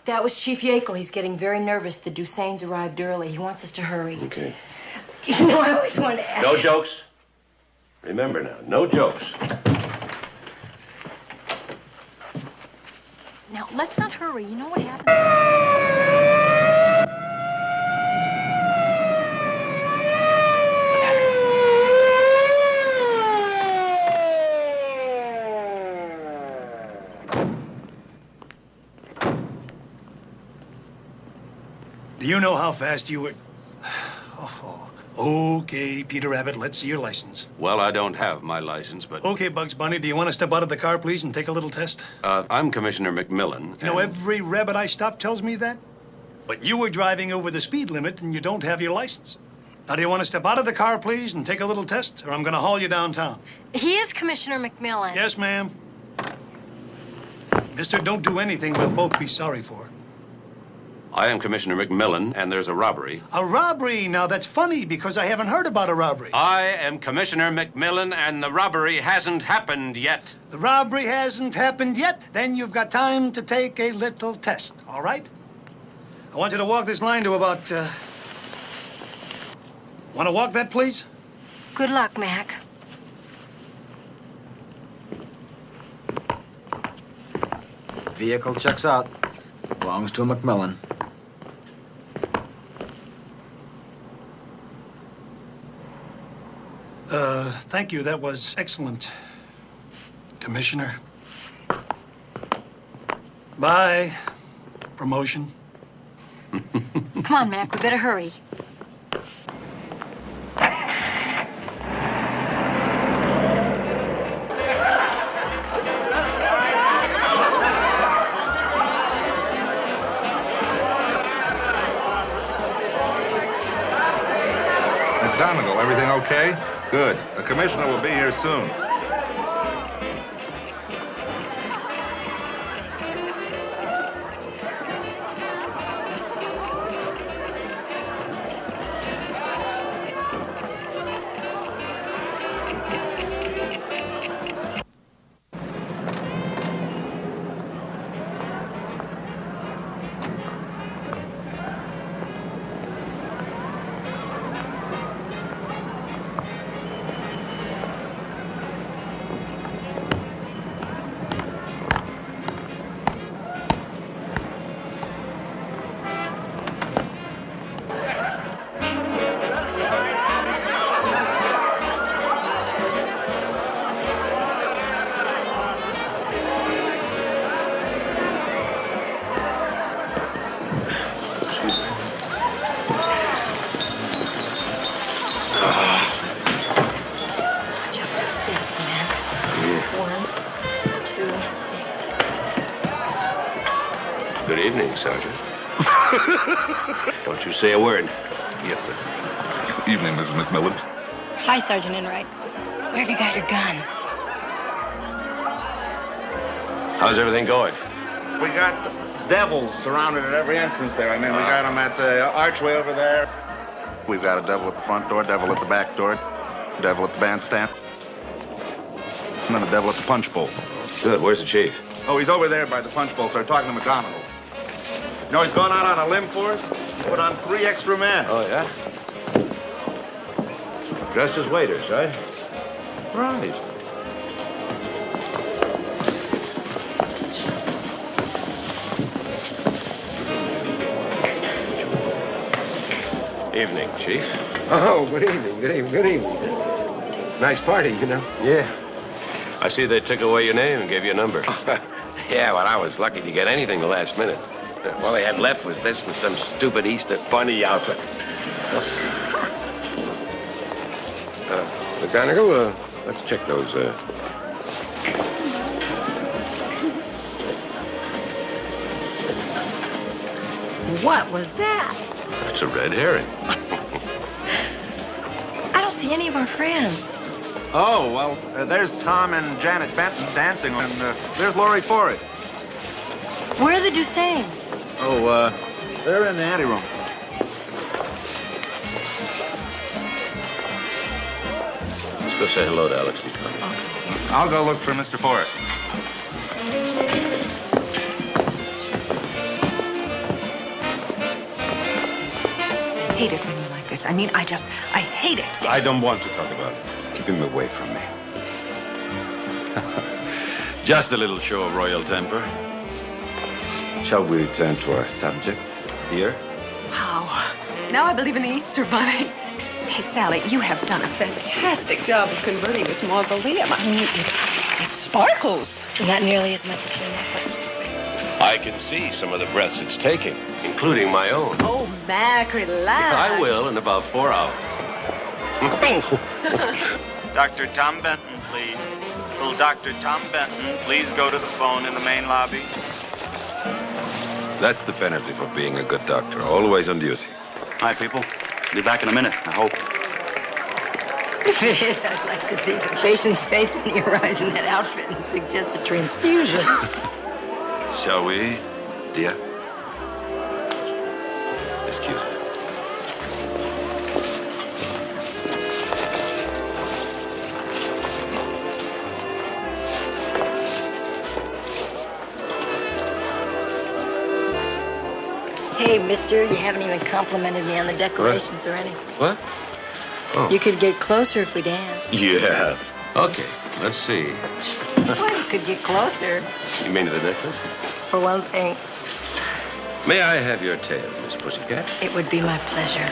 That was Chief Yakel. He's getting very nervous. The Dusains arrived early. He wants us to hurry. Okay. You know, I always wanted to ask... No jokes. Remember now, no jokes. Now, let's not hurry. You know what happened? Do you know how fast you were? Oh, okay, Peter Rabbit, let's see your license. Well, I don't have my license, but... Okay, Bugs Bunny, do you want to step out of the car, please, and take a little test? I'm Commissioner McMillan. You know, every rabbit I stop tells me that. But you were driving over the speed limit, and you don't have your license. Now, do you want to step out of the car, please, and take a little test, or I'm going to haul you downtown? He is Commissioner McMillan. Yes, ma'am. Mister, don't do anything we'll both be sorry for. I am Commissioner McMillan, and there's a robbery. A robbery? Now, that's funny, because I haven't heard about a robbery. I am Commissioner McMillan, and the robbery hasn't happened yet. The robbery hasn't happened yet? Then you've got time to take a little test, all right? I want you to walk this line to about, Want to walk that, please? Good luck, Mac. Vehicle checks out. Belongs to a McMillan. Thank you. That was excellent, Commissioner. Bye. Promotion. Come on, Mac. We better hurry. McDonagall, everything okay? Good. The commissioner will be here soon. Good evening, Sergeant. Don't you say a word. Yes, sir. Evening, Mrs. McMillan. Hi, Sergeant Enright. Where have you got your gun? How's everything going? We got devils surrounded at every entrance there. I mean, we got them at the archway over there. We've got a devil at the front door, devil at the back door, devil at the bandstand, and then a devil at the punch bowl. Good. Where's the chief? Oh, he's over there by the punch bowl, sir, talking to McGonagall. You know, he's gone out on a limb for us. Put on 3 extra men. Oh, yeah? Dressed as waiters, right? Right. Evening, Chief. Oh, good evening, good evening, good evening. Nice party, you know. Yeah. I see they took away your name and gave you a number. Yeah, well, I was lucky to get anything the last minute. All they had left was this and some stupid Easter bunny outfit. McGonagall, let's check those, What was that? That's a red herring. I don't see any of our friends. Oh, well, there's Tom and Janet Benton dancing, and there's Laurie Forrest. Where are the Dusanes? Oh, they're in the anteroom. Let's go say hello to Alex and Connie. I'll go look for Mr. Forrest. I hate it when you're like this. I mean, I hate it. I don't want to talk about it. Keep him away from me. Just a little show of royal temper. Shall we return to our subject, dear? Wow. Now I believe in the Easter Bunny. Hey, Sally, you have done a fantastic job of converting this mausoleum. I mean, it sparkles. Not nearly as much as your necklace. I can see some of the breaths it's taking, including my own. Oh, Mac, relax. I will in about 4 hours. Dr. Tom Benton, please. Will Dr. Tom Benton please go to the phone in the main lobby? That's the penalty for being a good doctor, always on duty. Hi, people. Be back in a minute, I hope. If it is, I'd like to see the patient's face when he arrives in that outfit and suggest a transfusion. Shall we, dear? Excuse us. Hey, mister, you haven't even complimented me on the decorations or anything. What? Oh. You could get closer if we danced. Yeah. Okay, let's see. Well, you could get closer, You mean to the necklace? for one thing. May I have your tail, Miss Pussycat? It would be my pleasure.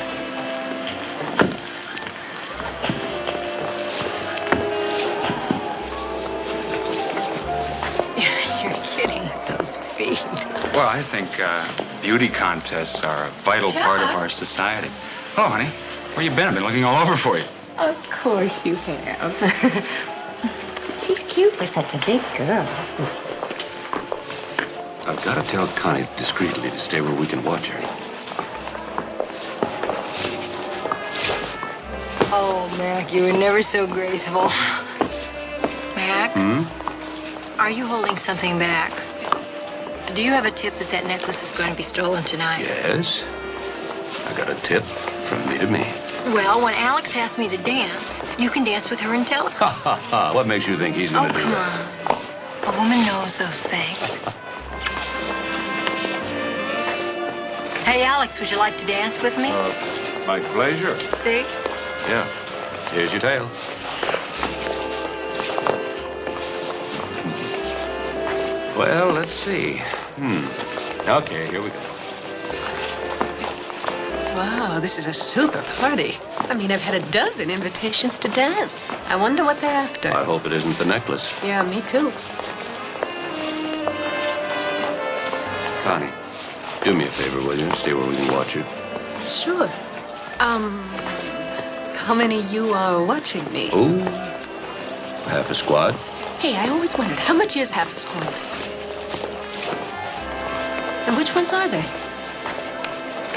You're kidding with those feet. Well, I think beauty contests are a vital part of our society. Hello, honey. Where you been? I've been looking all over for you. Of course you have. She's cute for such a big girl. I've got to tell Connie discreetly to stay where we can watch her. Oh, Mac, you were never so graceful. Mac, are you holding something back? Do you have a tip that necklace is going to be stolen tonight? Yes. I got a tip from me to me. Well, when Alex asks me to dance, you can dance with her and tell her. Ha ha ha. What makes you think he's going to do Come that? on. A woman knows those things. Hey, Alex, would you like to dance with me? My pleasure. See? Yeah. Here's your tail. Well, let's see. Okay, here we go. Wow, this is a super party. I mean, I've had a dozen invitations to dance. I wonder what they're after. I hope it isn't the necklace. Yeah, me too. Connie, do me a favor, will you? Stay where we can watch her. Sure. How many you are watching me? Ooh, half a squad. Hey, I always wondered, how much is half a squad? And which ones are they?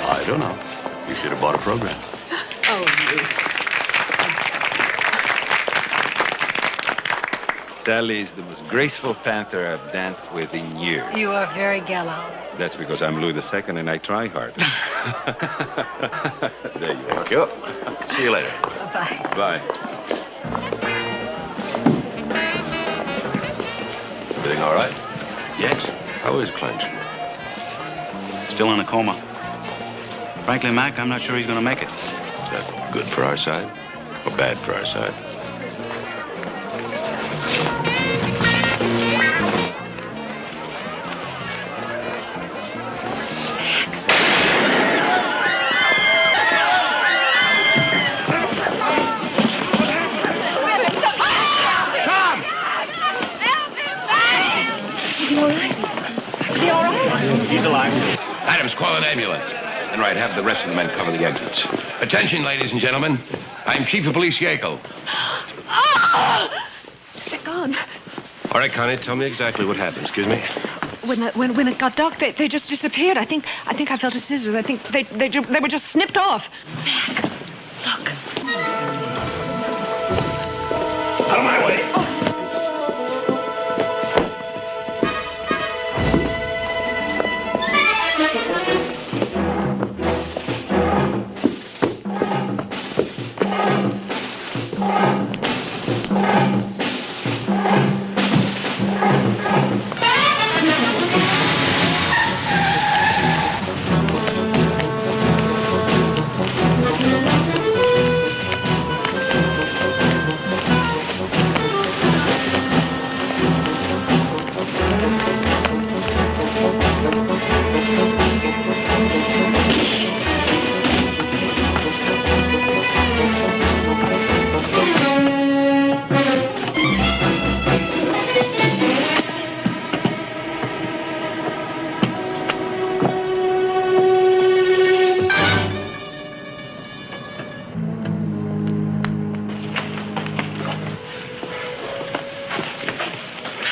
I don't know. You should have bought a program. Oh, you. Sally is the most graceful panther I've danced with in years. You are very gallant. That's because I'm Louis II and I try hard. There you are. Thank you. See you later. Bye-bye. Bye. Everything all right? Yes. How is Kleinschmidt? Still in a coma. Frankly, Mac, I'm not sure he's going to make it. Is that good for our side or bad for our side? He's alive. Adams, call an ambulance. And right, have the rest of the men cover the exits. Attention, ladies and gentlemen. I'm Chief of Police Yakel. They're gone. All right, Connie, tell me exactly what happened. Excuse me. When it got dark, they just disappeared. I think I felt a scissors. I think they were just snipped off. Mac, look. Out of my way.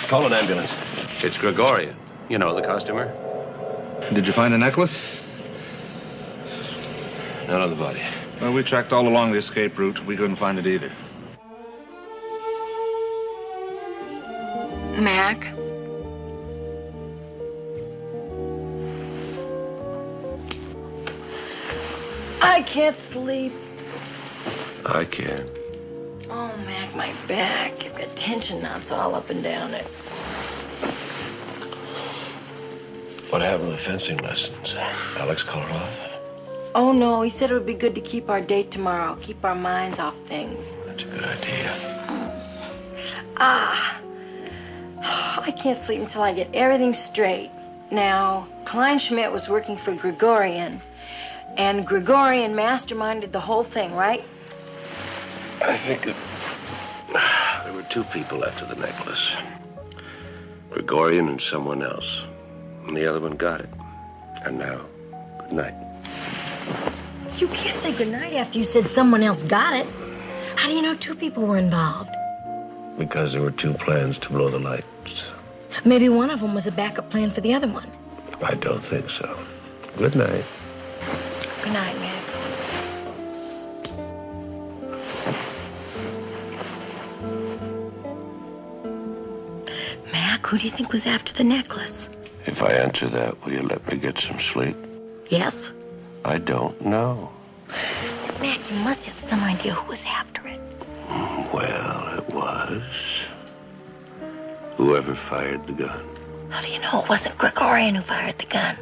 Call an ambulance. It's Gregorian. You know, the costumer. Did you find the necklace? Not on the body. Well, we tracked all along the escape route. We couldn't find it either. Mac? I can't sleep. I can. Oh, Mac, my back. I've got tension knots all up and down it. What happened to the fencing lessons? Alex called her off? Oh, no, he said it would be good to keep our date tomorrow, keep our minds off things. That's a good idea. I can't sleep until I get everything straight. Now, Kleinschmidt was working for Gregorian, and Gregorian masterminded the whole thing, right? I think that there were two people after the necklace. Gregorian and someone else. And the other one got it. And now, good night. You can't say goodnight after you said someone else got it. How do you know two people were involved? Because there were two plans to blow the lights. Maybe one of them was a backup plan for the other one. I don't think so. Good night. Good night, Mac. Mac, who do you think was after the necklace? If I answer that, will you let me get some sleep? Yes? I don't know. Mac, you must have some idea who was after it. Well, it was whoever fired the gun. How do you know it wasn't Gregorian who fired the gun?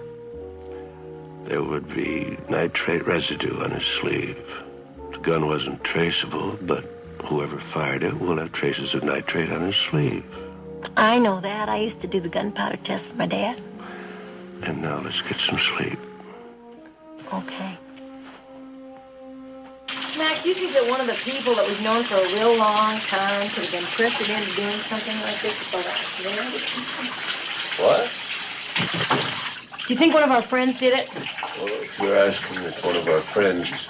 There would be nitrate residue on his sleeve. The gun wasn't traceable, but whoever fired it will have traces of nitrate on his sleeve. I know that. I used to do the gunpowder test for my dad. And now let's get some sleep. Okay. Mac, do you think that one of the people that we've known for a real long time could have been pressured into doing something like this about us? What? Do you think one of our friends did it? Well, if you're asking if one of our friends is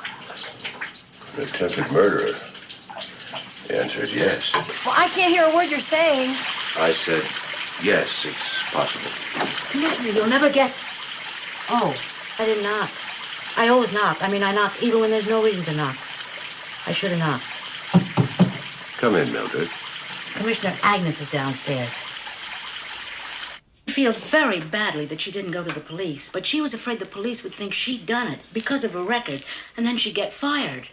an attempted murderer, the answer is yes. Well, I can't hear a word you're saying. I said yes, it's possible. Commissioner, you'll never guess. Oh, I didn't knock. I always knock. I mean, I knock even when there's no reason to knock. I should have knocked. Come in, Mildred. Commissioner, Agnes is downstairs. She feels very badly that she didn't go to the police, but she was afraid the police would think she'd done it because of her record, and then she'd get fired.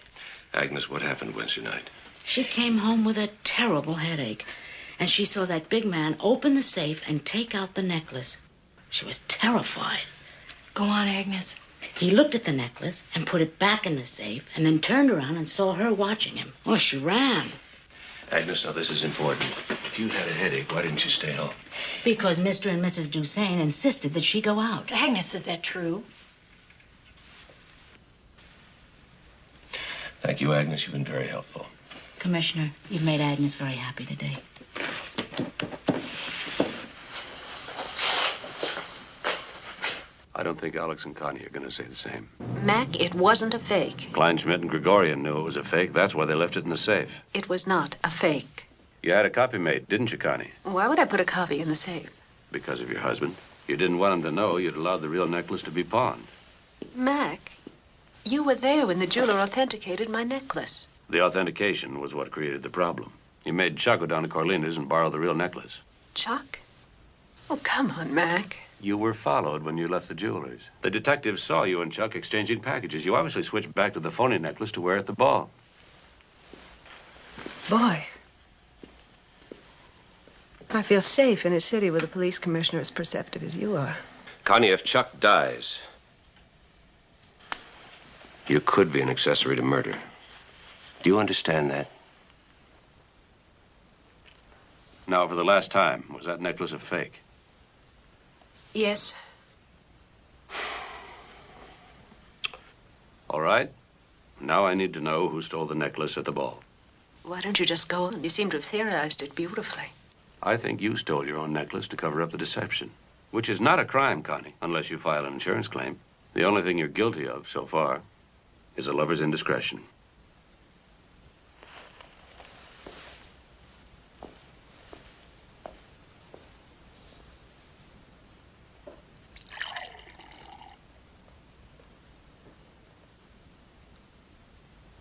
Agnes, what happened Wednesday night? She came home with a terrible headache, and she saw that big man open the safe and take out the necklace. She was terrified. Go on, Agnes. He looked at the necklace and put it back in the safe, and then turned around and saw her watching him. Oh, she ran. Agnes, now this is important. If you had a headache, why didn't you stay home? Because Mr. and Mrs. Dusain insisted that she go out. Agnes, is that true? Thank you, Agnes. You've been very helpful. Commissioner, you've made Agnes very happy today. I don't think Alex and Connie are going to say the same. Mac, it wasn't a fake. Kleinschmidt and Gregorian knew it was a fake. That's why they left it in the safe. It was not a fake. You had a copy made, didn't you, Connie? Why would I put a copy in the safe? Because of your husband. You didn't want him to know you'd allowed the real necklace to be pawned. Mac, you were there when the jeweler authenticated my necklace. The authentication was what created the problem. You made Chuck go down to Corlina's and borrow the real necklace. Chuck? Oh, come on, Mac. You were followed when you left the jeweler's. The detectives saw you and Chuck exchanging packages. You obviously switched back to the phony necklace to wear at the ball. Boy. I feel safe in a city with a police commissioner as perceptive as you are. Connie, if Chuck dies, you could be an accessory to murder. Do you understand that? Now, for the last time, was that necklace a fake? Yes. All right. Now I need to know who stole the necklace at the ball. Why don't you just go on? You seem to have theorized it beautifully. I think you stole your own necklace to cover up the deception, which is not a crime, Connie, unless you file an insurance claim. The only thing you're guilty of so far is a lover's indiscretion.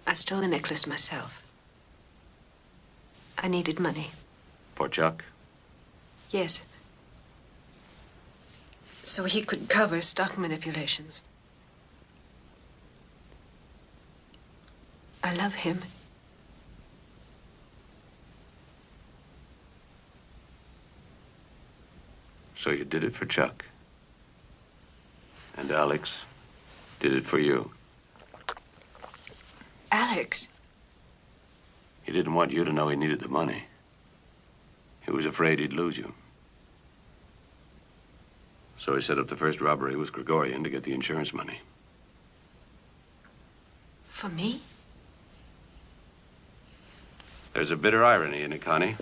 I stole the necklace myself. I needed money. For Chuck? Yes. So he could cover stock manipulations. I love him. So you did it for Chuck. And Alex did it for you. Alex? He didn't want you to know he needed the money. He was afraid he'd lose you. So he set up the first robbery with Gregorian to get the insurance money. For me? There's a bitter irony in it, Connie.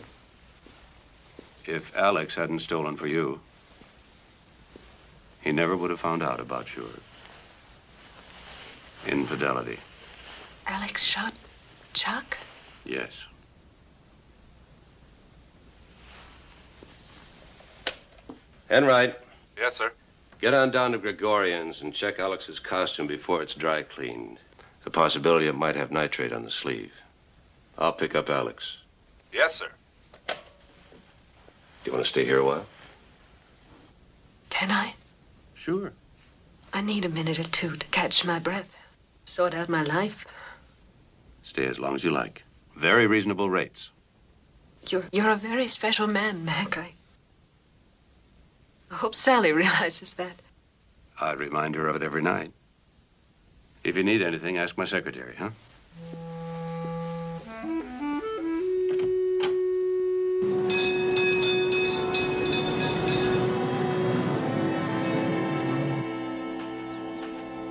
If Alex hadn't stolen for you, he never would have found out about your infidelity. Alex shot Chuck? Yes. Enright. Yes, sir. Get on down to Gregorian's and check Alex's costume before it's dry cleaned. The possibility it might have nitrate on the sleeve. I'll pick up Alex. Yes, sir. Do you want to stay here a while? Can I? Sure. I need a minute or two to catch my breath, sort out my life. Stay as long as you like. Very reasonable rates. You're a very special man, Mac. I hope Sally realizes that. I remind her of it every night. If you need anything, ask my secretary, huh?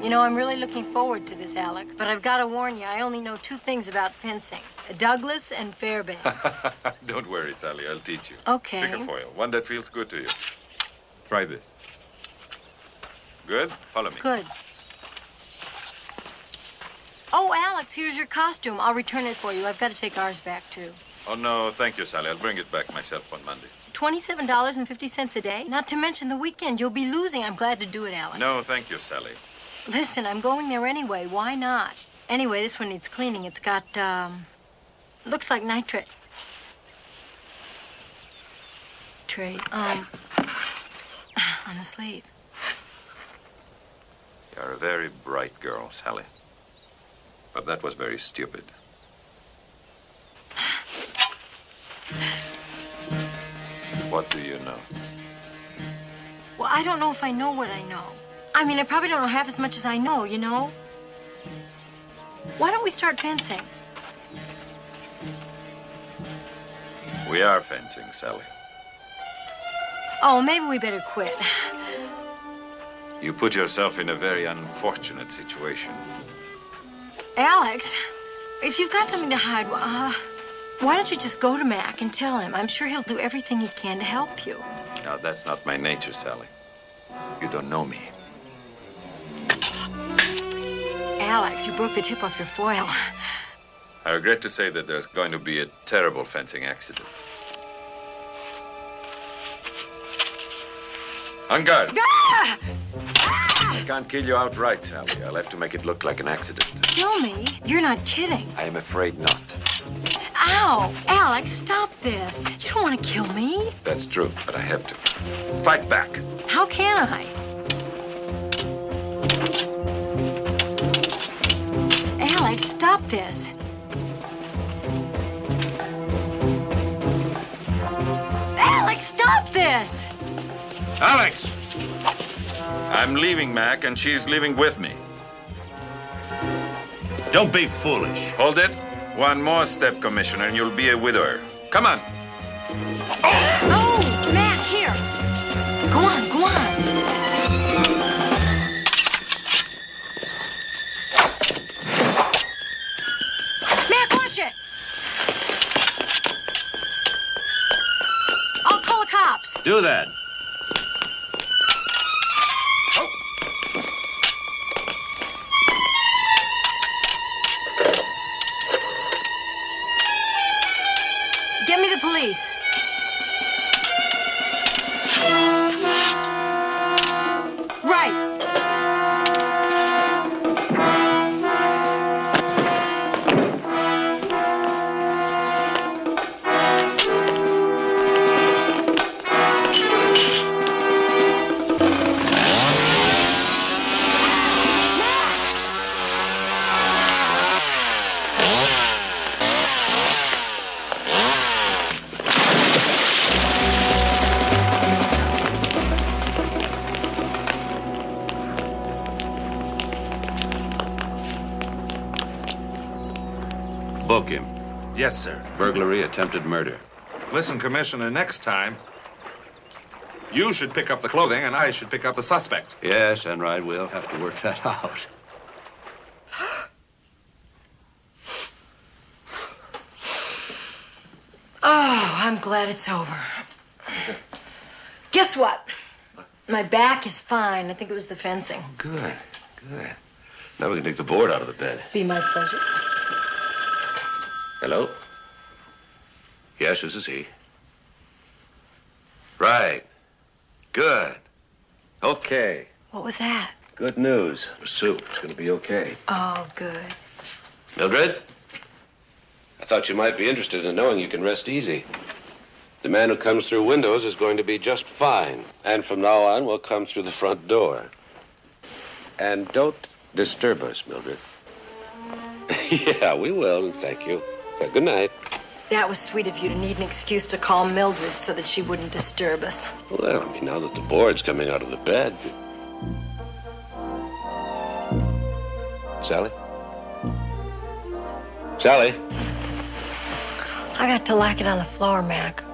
You know, I'm really looking forward to this, Alex. But I've got to warn you, I only know two things about fencing. Douglas and Fairbanks. Don't worry, Sally. I'll teach you. Okay. Pick a foil. One that feels good to you. Try this. Good? Follow me. Good. Oh, Alex, here's your costume. I'll return it for you. I've got to take ours back, too. Oh, no, thank you, Sally. I'll bring it back myself on Monday. $27.50 a day? Not to mention the weekend. You'll be losing. I'm glad to do it, Alex. No, thank you, Sally. Listen, I'm going there anyway. Why not? Anyway, this one needs cleaning. It's got, looks like nitrate. trade. On the sleeve. You're a very bright girl, Sally. But that was very stupid. What do you know? Well, I don't know if I know what I know. I mean, I probably don't know half as much as I know, you know? Why don't we start fencing? We are fencing, Sally. Oh, maybe we better quit. You put yourself in a very unfortunate situation. Alex, if you've got something to hide, why don't you just go to Mac and tell him? I'm sure he'll do everything he can to help you. Now, that's not my nature, Sally. You don't know me. Alex, you broke the tip off your foil. I regret to say that there's going to be a terrible fencing accident. On guard. Ah! I can't kill you outright, Sally. I'll have to make it look like an accident. Kill me? You're not kidding. I am afraid not. Ow! Alex, stop this. You don't want to kill me. That's true, but I have to. Fight back. How can I? Alex, stop this. Alex, stop this! Alex! I'm leaving Mac, and she's leaving with me. Don't be foolish. Hold it. One more step, Commissioner, and you'll be a widower. Come on. Oh, Mac, here. Go on, go on. Mac, watch it. I'll call the cops. Do that. Get me the police. Right. Book him. Yes, sir. Burglary, attempted murder. Listen, Commissioner, next time, you should pick up the clothing and I should pick up the suspect. Yes, Enright, we'll have to work that out. Oh, I'm glad it's over. Guess what? My back is fine. I think it was the fencing. Good, good. Now we can take the board out of the bed. Be my pleasure. Hello? Yes, this is he. Right. Good. Okay. What was that? Good news. Sue, it's going to be okay. Oh, good. Mildred? I thought you might be interested in knowing you can rest easy. The man who comes through windows is going to be just fine. And from now on, we'll come through the front door. And don't disturb us, Mildred. Yeah, we will, and thank you. Good night. That was sweet of you to need an excuse to call Mildred so that she wouldn't disturb us. Well, I mean, now that the board's coming out of the bed. Sally? Sally? I got to like it on the floor, Mac.